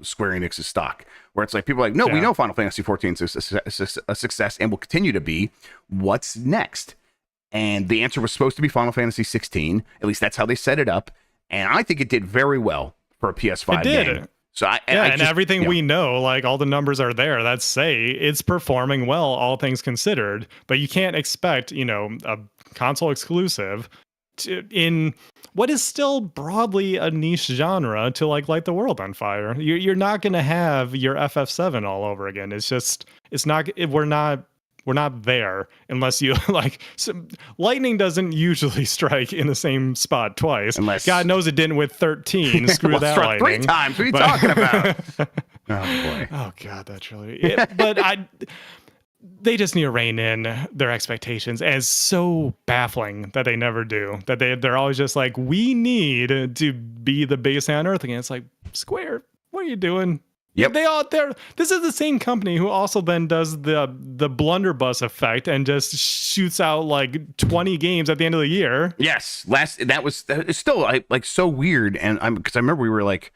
Square Enix's stock, where it's like people are like, no, we know Final Fantasy 14 is a success and will continue to be. What's next? And the answer was supposed to be Final Fantasy 16. At least that's how they set it up. And I think it did very well for a PS5 game. So everything we know, like all the numbers are there that say it's performing well, all things considered. But you can't expect, a console exclusive in what is still broadly a niche genre to light the world on fire. You're not going to have your FF7 all over again. We're not there unless you lightning doesn't usually strike in the same spot twice. Unless God knows it didn't with 13. Screw that lightning. 3 times. What are you talking about? Oh boy. Oh God, that's really. But they just need to rein in their expectations. And it's so baffling that they never do. That they're always just like, we need to be the biggest thing on earth again. It's like, Square, what are you doing? Yep. This is the same company who also then does the blunderbuss effect and just shoots out like 20 games at the end of the year. Yes, it's still like so weird, and because I remember we were like,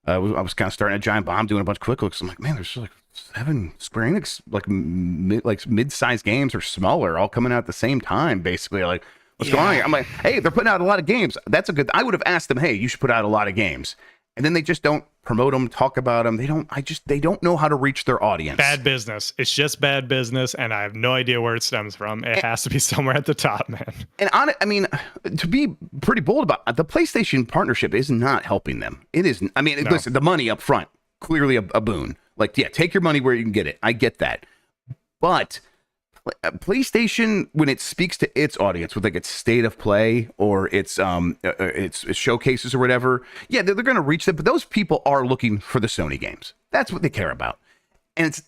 I was kind of starting a giant bomb, doing a bunch of quick looks. I'm like, man, there's like 7 Square Enix like mid-sized games or smaller, all coming out at the same time, basically. Like, what's going on here? I'm like, hey, they're putting out a lot of games. That's a good. I would have asked them, hey, you should put out a lot of games. And then they just don't promote them, talk about them. They don't know how to reach their audience. Bad business. It's just bad business, and I have no idea where it stems from. It has to be somewhere at the top, man. And I mean, to be pretty bold about it, the PlayStation partnership is not helping them. It isn't. I mean, listen, the money up front, clearly a boon. Like, yeah, take your money where you can get it. I get that. But PlayStation, when it speaks to its audience with like its state of play or its showcases or whatever, yeah, they're going to reach them. But those people are looking for the Sony games. That's what they care about. And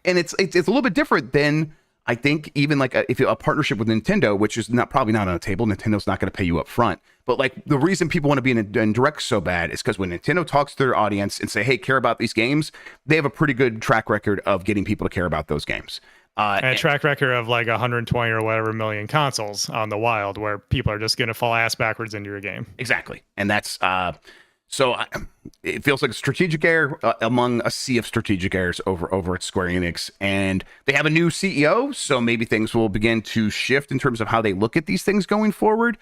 it's a little bit different than, I think, even like if a partnership with Nintendo, which is probably not on the table. Nintendo's not going to pay you up front. But like the reason people want to be in direct so bad is because when Nintendo talks to their audience and say, hey, care about these games, they have a pretty good track record of getting people to care about those games. And a track record of like 120 or whatever million consoles on the wild, where people are just going to fall ass backwards into your game. Exactly. And that's it feels like a strategic error among a sea of strategic errors over at Square Enix. And they have a new CEO, so maybe things will begin to shift in terms of how they look at these things going forward.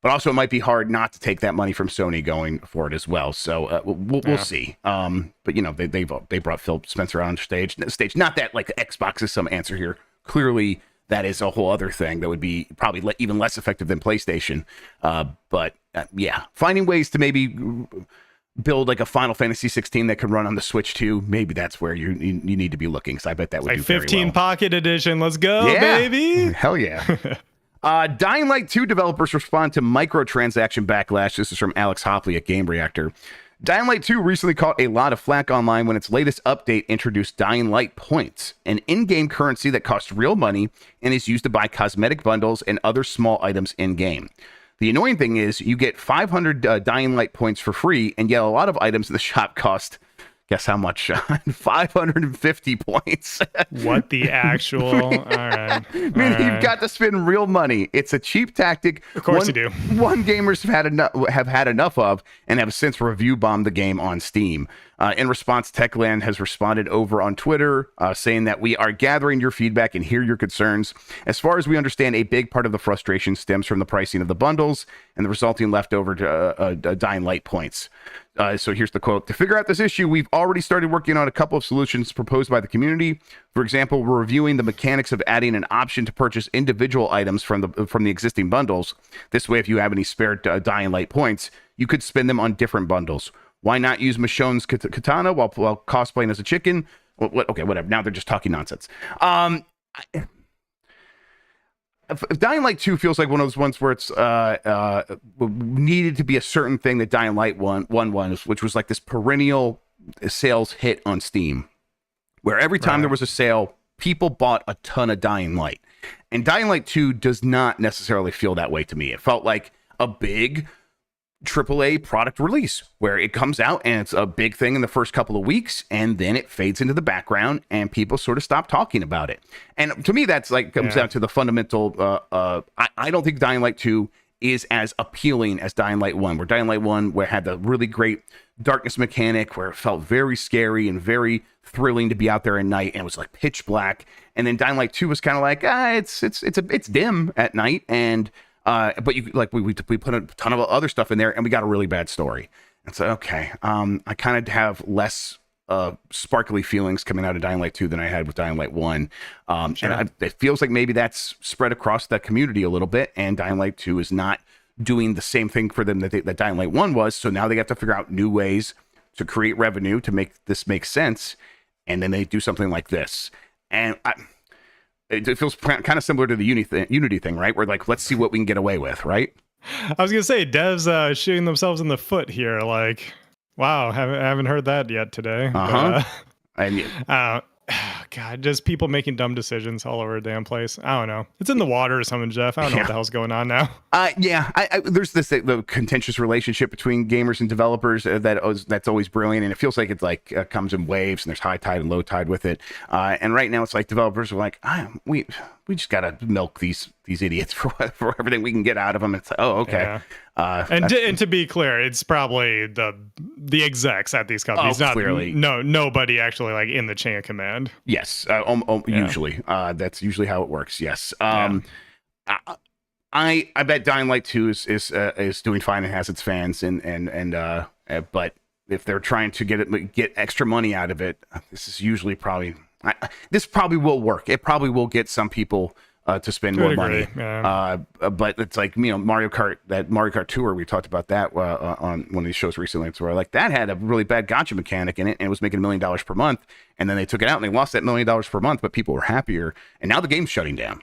But also, it might be hard not to take that money from Sony going forward as well. So we'll see. But you know, they brought Phil Spencer on stage. Not that like Xbox is some answer here. Clearly, that is a whole other thing that would be probably even less effective than PlayStation. But yeah, finding ways to maybe build like a Final Fantasy 16 that can run on the Switch too. Maybe that's where you need to be looking. Because I bet that would do very 15 well. Pocket Edition. Let's go, baby! Hell yeah. Dying Light 2 developers respond to microtransaction backlash. This is from Alex Hopley at Game Reactor. Dying Light 2 recently caught a lot of flack online when its latest update introduced Dying Light Points, an in-game currency that costs real money and is used to buy cosmetic bundles and other small items in-game. The annoying thing is you get 500 Dying Light points for free, and yet a lot of items in the shop cost, guess how much, Sean? 550 points. What the actual? All right. You've got to spend real money. It's a cheap tactic. Of course you do. One gamers have had enough of and have since review bombed the game on Steam. In response, Techland has responded over on Twitter saying that we are gathering your feedback and hear your concerns. As far as we understand, a big part of the frustration stems from the pricing of the bundles and the resulting leftover Dying Light points. So here's the quote. To figure out this issue, we've already started working on a couple of solutions proposed by the community. For example, we're reviewing the mechanics of adding an option to purchase individual items from the existing bundles. This way, if you have any spare Dying Light points, you could spend them on different bundles. Why not use Michonne's katana while cosplaying as a chicken? Okay, whatever. Now they're just talking nonsense. Dying Light 2 feels like one of those ones where it's needed to be a certain thing that Dying Light 1 was, which was like this perennial sales hit on Steam, where every time there was a sale, people bought a ton of Dying Light. And Dying Light 2 does not necessarily feel that way to me. It felt like a big AAA product release where it comes out and it's a big thing in the first couple of weeks and then it fades into the background and people sort of stop talking about it. And to me, that's like comes down to the fundamental. I don't think Dying Light 2 is as appealing as Dying Light 1, where Dying Light 1 had the really great darkness mechanic where it felt very scary and very thrilling to be out there at night and it was like pitch black. And then Dying Light 2 was kind of like, it's dim at night and but you like we put a ton of other stuff in there and we got a really bad story. And so okay, I kind of have less sparkly feelings coming out of Dying Light 2 than I had with Dying Light 1. And it feels like maybe that's spread across the community a little bit, and Dying Light 2 is not doing the same thing for them that Dying Light 1 was. So now they have to figure out new ways to create revenue to make this make sense, and then they do something like this. And it feels kind of similar to the Unity thing, right? Where like, let's see what we can get away with, right? I was gonna say, devs shooting themselves in the foot here. Like, wow, haven't heard that yet today. And God, just people making dumb decisions all over the damn place. I don't know. It's in the water or something, Jeff. I don't know what the hell's going on now. There's this the contentious relationship between gamers and developers that's always brilliant, and it feels like it comes in waves, and there's high tide and low tide with it. And right now, it's like developers are like, we just gotta milk these idiots for everything we can get out of them. It's like, oh, okay. Yeah. And to be clear, it's probably the execs at these companies, not clearly. Nobody actually like in the chain of command. Yes, usually that's usually how it works. Yes. I bet Dying Light 2 is doing fine and has its fans, but if they're trying to get extra money out of it, this is usually this probably will work. It probably will get some people to spend more money. Yeah. But it's like, Mario Kart Tour, we talked about that on one of these shows recently. It's where like that had a really bad gacha mechanic in it, and it was making $1 million per month, and then they took it out and they lost that $1 million per month, but people were happier, and now the game's shutting down.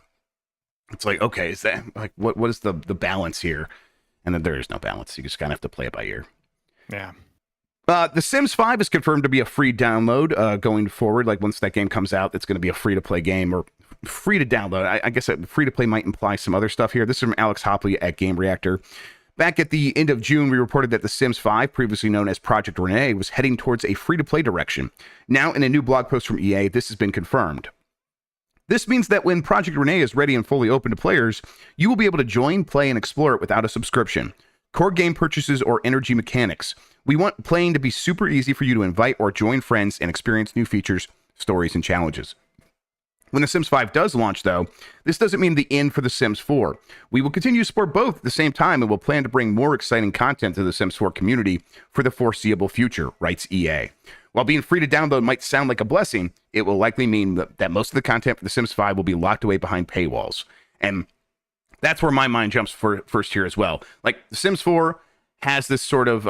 It's like, okay, is that like what is the balance here? And then there is no balance. You just kind of have to play it by ear. Yeah. The Sims 5 is confirmed to be a free download going forward. Like once that game comes out, it's going to be a free-to-play game, or free to download. I guess free-to-play might imply some other stuff here. This is from Alex Hopley at Game Reactor. Back at the end of June, we reported that The Sims 5, previously known as Project Renee, was heading towards a free-to-play direction. Now, in a new blog post from EA, this has been confirmed. This means that when Project Renee is ready and fully open to players, you will be able to join, play, and explore it without a subscription, core game purchases, or energy mechanics. We want playing to be super easy for you to invite or join friends and experience new features, stories, and challenges. When The Sims 5 does launch, though, this doesn't mean the end for The Sims 4. We will continue to support both at the same time, and will plan to bring more exciting content to the Sims 4 community for the foreseeable future, writes EA. While being free to download might sound like a blessing, it will likely mean that most of the content for The Sims 5 will be locked away behind paywalls. And that's where my mind jumps first here as well. Like, The Sims 4 has this sort of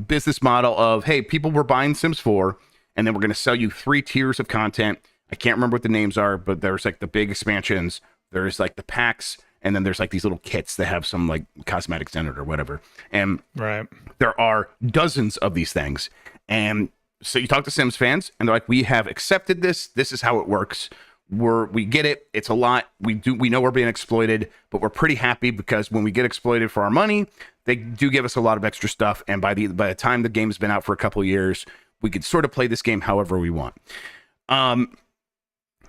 business model of, hey, people were buying Sims 4, and then we're going to sell you 3 tiers of content. I can't remember what the names are, but there's like the big expansions, there's like the packs, and then there's like these little kits that have some like cosmetics in it or whatever. And there are dozens of these things. And so you talk to Sims fans, and they're like, we have accepted this. This is how it works. We get it. It's a lot. We know we're being exploited, but we're pretty happy because when we get exploited for our money, they do give us a lot of extra stuff. And by the time the game's been out for a couple of years, we could sort of play this game however we want.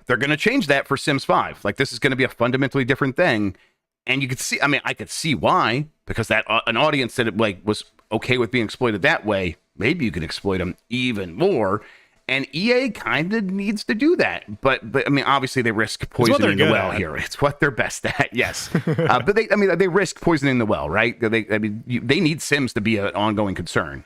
They're going to change that for Sims 5. Like, this is going to be a fundamentally different thing. And you could see, I could see why, because that an audience that was okay with being exploited that way, maybe you can exploit them even more. And EA kind of needs to do that. But obviously they risk poisoning the well here. It's what they're best at, yes. But they risk poisoning the well, right? They need Sims to be an ongoing concern.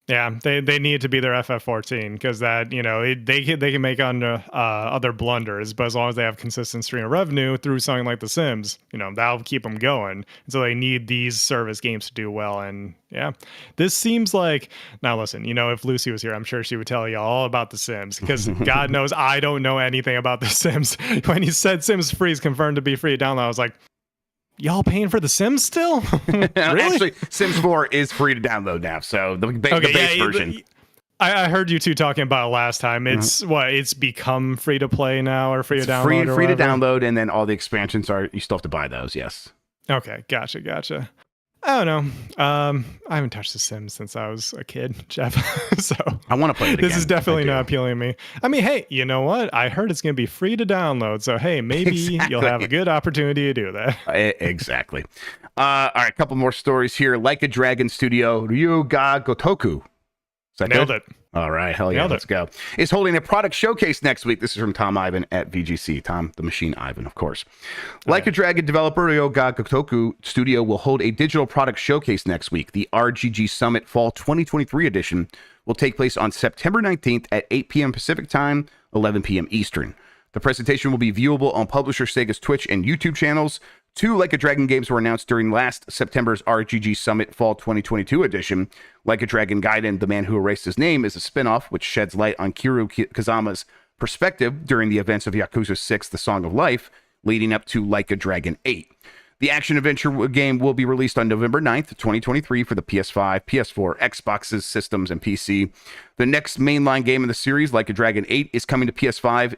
Yeah, they need to be their FF14 because that, they can make other blunders, but as long as they have consistent stream of revenue through something like The Sims, that'll keep them going. And so they need these service games to do well. And yeah, this seems like, now listen, if Lucy was here, I'm sure she would tell you all about The Sims because God knows I don't know anything about The Sims. When he said Sims Free is confirmed to be free to download, I was like, y'all paying for The Sims still? Really? Actually, Sims 4 is free to download now, so the base version. I heard you two talking about it last time. It's it's become free to play now, or free to download. Free to download, and then all the expansions you still have to buy those. Yes. Okay, gotcha. I don't know. I haven't touched The Sims since I was a kid, Jeff. So I want to play it again. This is definitely not appealing to me. Hey, you know what? I heard it's going to be free to download. So, hey, maybe you'll have a good opportunity to do that. Exactly. All right, a couple more stories here. Like a Dragon Studio, Ryuga Gotoku. Nailed it. All right, hell yeah, let's go. Is holding a product showcase next week. This is from Tom Ivan at VGC. Tom, the Machine Ivan, of course. Like a Dragon developer, Ryoga Gotoku Studio will hold a digital product showcase next week. The RGG Summit Fall 2023 edition will take place on September 19th at 8 p.m. Pacific Time, 11 p.m. Eastern. The presentation will be viewable on publisher Sega's Twitch and YouTube channels. 2 Like a Dragon games were announced during last September's RGG Summit Fall 2022 edition. Like a Dragon Gaiden, The Man Who Erased His Name is a spin-off which sheds light on Kiru Kazama's perspective during the events of Yakuza 6 The Song of Life, leading up to Like a Dragon 8. The action-adventure game will be released on November 9th, 2023 for the PS5, PS4, Xboxes, systems, and PC. The next mainline game in the series, Like a Dragon 8, is coming to PS5.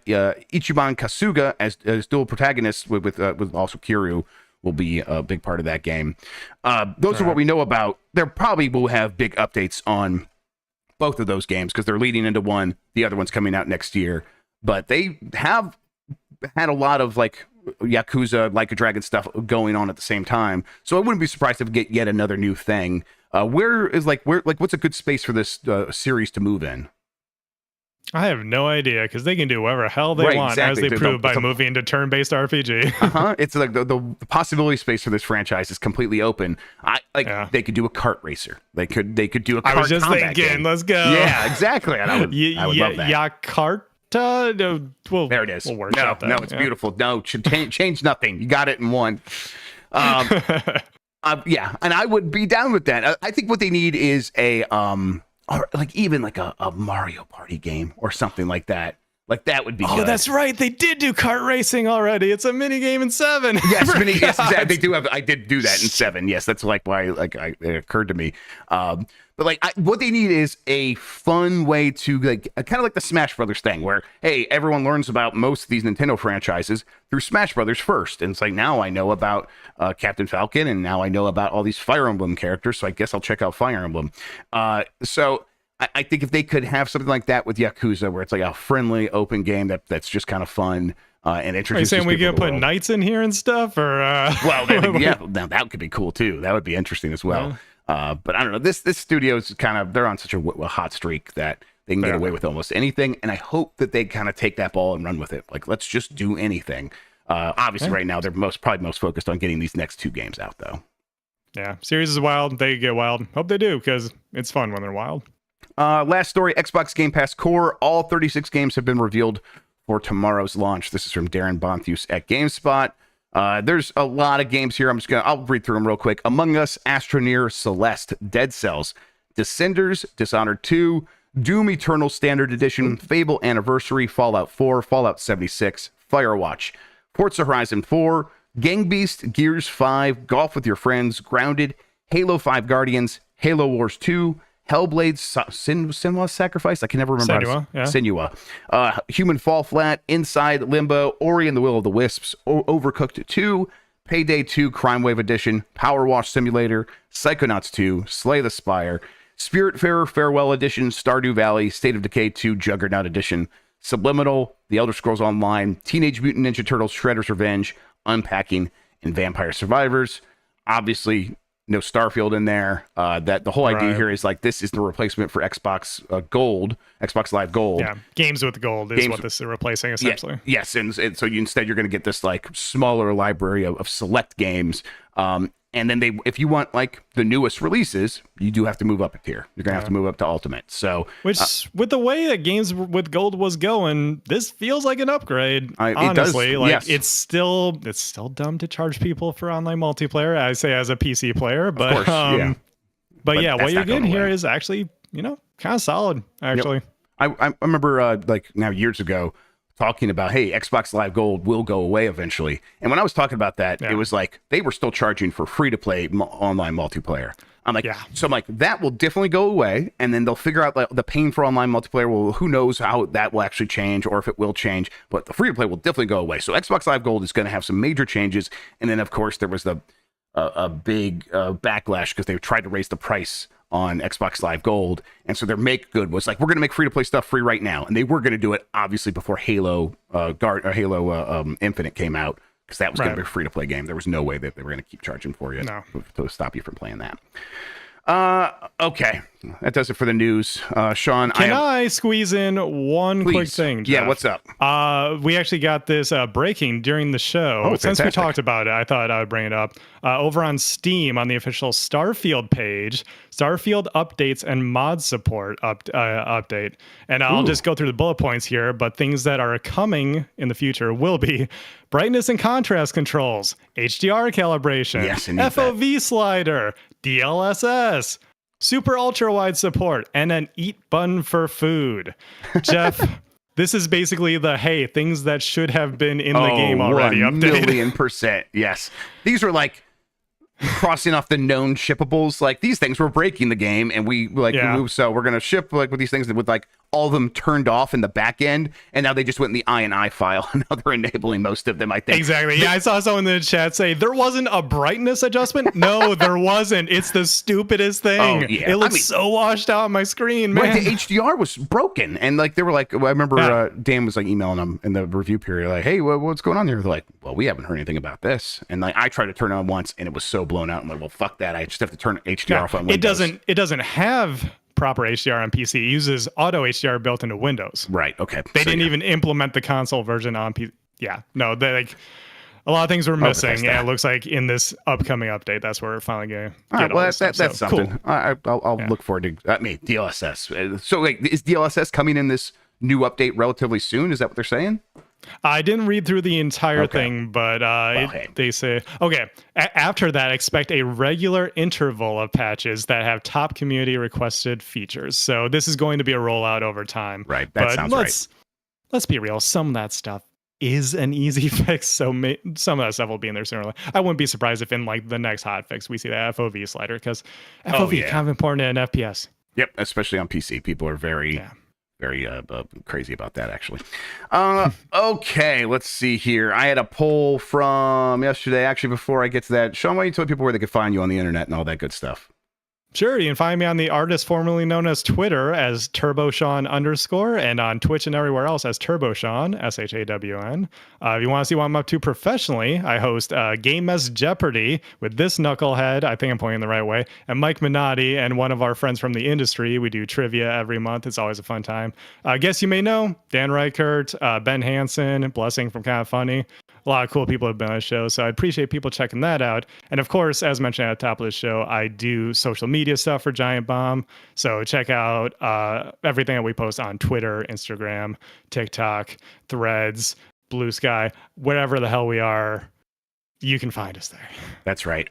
Ichiban Kasuga, as dual protagonists with also Kiryu, will be a big part of that game. Those are what we know about. There probably will have big updates on both of those games because they're leading into one. The other one's coming out next year. But they have had a lot of like Yakuza, Like a Dragon stuff going on at the same time. So I wouldn't be surprised if we get yet another new thing. What's a good space for this series to move in? I have no idea because they can do whatever hell they want, exactly, as they proved by moving into turn-based RPG. It's like the possibility space for this franchise is completely open. They could do a kart racer. They could do a kart. I was just thinking, game. Let's go. Yeah, exactly. And I would love that. Yakarta. No, there it is. We'll workshop that. It's beautiful. No, change nothing. You got it in one. Yeah, and I would be down with that. I think what they need is or like even like a Mario Party game or something like that. Like that would be good. That's right. They did do kart racing already. It's a mini game in 7. Yes, exactly. They do have. I did do that in 7. Yes, that's like why it occurred to me. But what they need is a fun way to kind of like the Smash Brothers thing, where hey, everyone learns about most of these Nintendo franchises through Smash Brothers first, and it's like now I know about Captain Falcon, and now I know about all these Fire Emblem characters, so I guess I'll check out Fire Emblem. So I think if they could have something like that with Yakuza, where it's like a friendly, open game that's just kind of fun and introduces. Are you saying we can put knights in here and stuff, or? Well, now that could be cool too. That would be interesting as well. But I don't know. This studio is they're on such a hot streak that they can get away with almost anything, and I hope that they kind of take that ball and run with it. Like, let's just do anything. Obviously, right now they're probably most focused on getting these next 2 games out, though. Yeah, series is wild. They get wild. Hope they do because it's fun when they're wild. Last story, Xbox Game Pass Core. All 36 games have been revealed for tomorrow's launch. This is from Darren Bonthus at GameSpot. There's a lot of games here. I'll read through them real quick. Among Us, Astroneer, Celeste, Dead Cells, Descenders, Dishonored 2, Doom Eternal Standard Edition, Fable Anniversary, Fallout 4, Fallout 76, Firewatch, Forza Horizon 4, Gang Beast, Gears 5, Golf with Your Friends, Grounded, Halo 5 Guardians, Halo Wars 2, Hellblade, Senua's Sacrifice. I can never remember. Senua. Human Fall Flat, Inside, Limbo, Ori and the Will of the Wisps, Overcooked 2, Payday 2, Crime Wave Edition, Power Wash Simulator, Psychonauts 2, Slay the Spire, Spiritfarer Farewell Edition, Stardew Valley, State of Decay 2, Juggernaut Edition, Subliminal, The Elder Scrolls Online, Teenage Mutant Ninja Turtles, Shredder's Revenge, Unpacking, and Vampire Survivors. Obviously, no Starfield in there. That the whole idea here is like this is the replacement for Xbox Gold, Xbox Live Gold. Yeah, games with gold is what this is replacing essentially. Yeah, yes, and so instead you're going to get this like smaller library of select games. And then if you want like the newest releases, you do have to move up a tier. You're gonna have to move up to Ultimate. So, which with the way that games with gold was going, this feels like an upgrade. Honestly, it's still dumb to charge people for online multiplayer. I say as a PC player, but of course, but what you're getting here is actually kind of solid. Actually, yep. I remember now years ago talking about, hey, Xbox Live Gold will go away eventually. And when I was talking about that, it was like they were still charging for free-to-play online multiplayer. I'm like, so I'm like, that will definitely go away, and then they'll figure out the paying for online multiplayer. Well, who knows how that will actually change or if it will change, but the free-to-play will definitely go away. So Xbox Live Gold is going to have some major changes, and then, of course, there was a big backlash because they tried to raise the price on Xbox Live Gold, and so their make good was like, we're going to make free-to-play stuff free right now, and they were going to do it obviously before Halo Infinite came out, because that was going to be a free-to-play game. There was no way that they were going to keep charging for you to stop you from playing that. Okay, that does it for the news. Sean, can I squeeze in one quick thing, Jeff? Yeah, what's up? We actually got this breaking during the show. Since we talked about it, I thought I would bring it up. Over on Steam, on the official Starfield page, Starfield updates and mod support update. And I'll just go through the bullet points here, but things that are coming in the future will be brightness and contrast controls, HDR calibration, FOV slider, DLSS, super ultra wide support, and an eat button for food. Jeff, This is basically the, hey, things that should have been in the game already 1,000,000%. Yes. These are like crossing off the known shippables. Like, these things were breaking the game, and so we're gonna ship like with these things with like all of them turned off in the back end, and now they just went in the INI file, and now they're enabling most of them, I think. Exactly. Yeah, I saw someone in the chat say there wasn't a brightness adjustment. No, there wasn't. It's the stupidest thing. It looks so washed out on my screen, man. Right, the HDR was broken, and like they were like, I remember Dan was like emailing them in the review period, like, hey, what's going on here? They're like, well, we haven't heard anything about this, and like I tried to turn it on once, and it was so blown out. I'm like, well, fuck that. I just have to turn HDR off on Windows. It doesn't have proper HDR on PC. It uses auto HDR built into Windows. Right. Okay. They didn't even implement the console version on PC. Yeah. No, they like a lot of things were missing, and it looks like in this upcoming update, that's where we're finally going to get all that's something. Cool. I'll look forward to. DLSS. So, like, is DLSS coming in this new update relatively soon? Is that what they're saying? I didn't read through the entire thing, but they say, after that, expect a regular interval of patches that have top community requested features. So this is going to be a rollout over time. Right. That sounds right. Let's be real. Some of that stuff is an easy fix. So some of that stuff will be in there sooner. I wouldn't be surprised if in like the next hotfix we see the FOV slider, because FOV is kind of important in FPS. Yep. Especially on PC. People are very crazy about that, actually. Okay, let's see here. I had a poll from yesterday. Actually, before I get to that, Sean, why don't you tell people where they could find you on the internet and all that good stuff? Sure, you can find me on the artist formerly known as Twitter as TurboShawn _ and on Twitch and everywhere else as TurboShawn, SHAWN. If you want to see what I'm up to professionally, I host Game Mess Jeopardy with this knucklehead, I think I'm pointing the right way, and Mike Minotti and one of our friends from the industry. We do trivia every month. It's always a fun time. Guess you may know, Dan Reichert, Ben Hansen, Blessing from Kind of Funny. A lot of cool people have been on the show, so I appreciate people checking that out. And of course, as mentioned at the top of the show, I do social media stuff for Giant Bomb. So check out everything that we post on Twitter, Instagram, TikTok, Threads, Blue Sky, wherever the hell we are. You can find us there. That's right.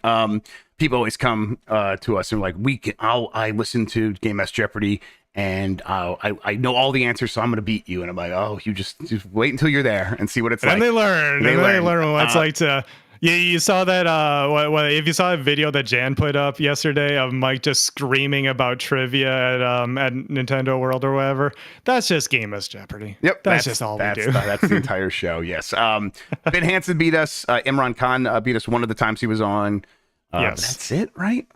People always come to us and like, I listen to Game Mess Jeopardy, and I know all the answers, so I'm going to beat you. And I'm like, oh, you just wait until you're there and see what it's like. And they learn. They learn what it's like to... Yeah, you saw that. If you saw a video that Jan put up yesterday of Mike just screaming about trivia at Nintendo World or whatever, that's just Game Mess Jeopardy. Yep, that's just all we do. That's the entire show. Yes. Ben Hansen beat us. Imran Khan beat us one of the times he was on. Yes, that's it, right?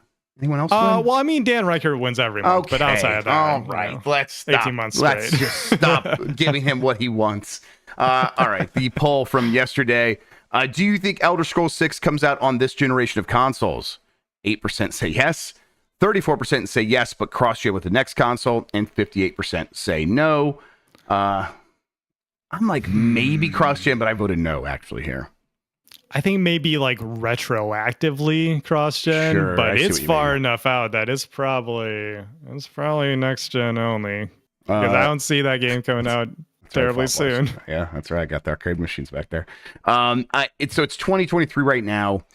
Anyone else win? Well, I mean, Dan Reichert wins every month, but outside of that, all right, let's stop. 18 months straight. Let's just stop giving him what he wants. All right, the poll from yesterday. Do you think Elder Scrolls 6 comes out on this generation of consoles? 8% say yes, 34% say yes, but cross-gen with the next console, and 58% say no. I'm like maybe cross-gen, but I voted no, actually, here. I think maybe like retroactively cross-gen, sure, but it's far enough out that it's probably next-gen only. Because I don't see that game coming out terribly soon. Yeah, that's right. I got the arcade machines back there. It's 2023 right now.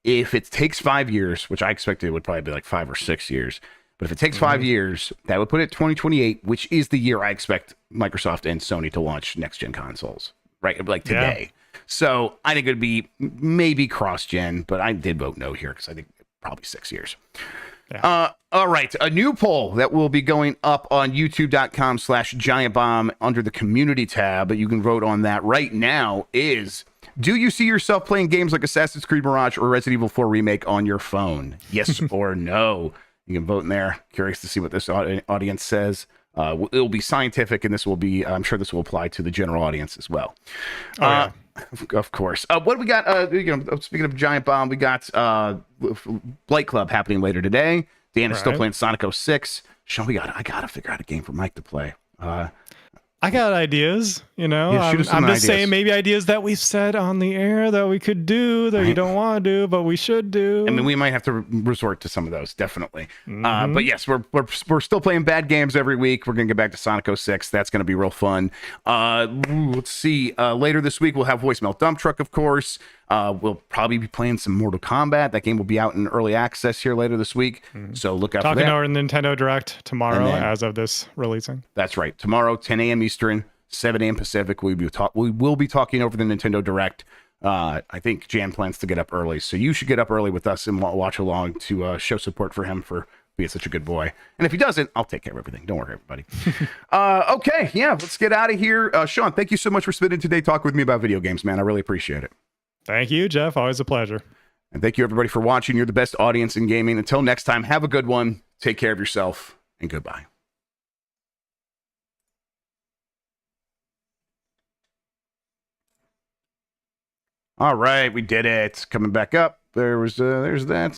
If it takes 5 years, which I expected it would probably be like 5 or 6 years, but if it takes 5 years, that would put it 2028, which is the year I expect Microsoft and Sony to launch next-gen consoles, right? Like today. Yeah. So I think it would be maybe cross-gen, but I did vote no here because I think probably 6 years. Yeah. All right. A new poll that will be going up on youtube.com/giantbomb under the community tab, but you can vote on that right now, is: do you see yourself playing games like Assassin's Creed Mirage or Resident Evil 4 Remake on your phone? Yes or no? You can vote in there. Curious to see what this audience says. It'll be scientific, and this will be, I'm sure this will apply to the general audience as well. Of course. What do we got? Speaking of Giant Bomb, we got Blight Club happening later today. Dan is still playing Sonic 06. Sean, I gotta figure out a game for Mike to play. I got ideas, I'm just saying maybe ideas that we've said on the air that we could do that you don't want to do, but we should do. I mean, we might have to resort to some of those, definitely. But yes, we're still playing bad games every week. We're going to get back to Sonic 06. That's going to be real fun. Let's see. Later this week, we'll have Voicemail Dump Truck, of course. We'll probably be playing some Mortal Kombat. That game will be out in early access here later this week. So look out for that. Talking our Nintendo Direct tomorrow as of this releasing. That's right. Tomorrow, 10 a.m. Eastern. 7 a.m. Pacific. We will be talking over the Nintendo Direct. I think Jan plans to get up early, so you should get up early with us and watch along to show support for him for being such a good boy. And if he doesn't, I'll take care of everything. Don't worry, everybody. Okay, yeah, let's get out of here. Sean, thank you so much for spending today talking with me about video games, man. I really appreciate it. Thank you, Jeff. Always a pleasure. And thank you, everybody, for watching. You're the best audience in gaming. Until next time, have a good one. Take care of yourself, and goodbye. All right, we did it. Coming back up. There's that.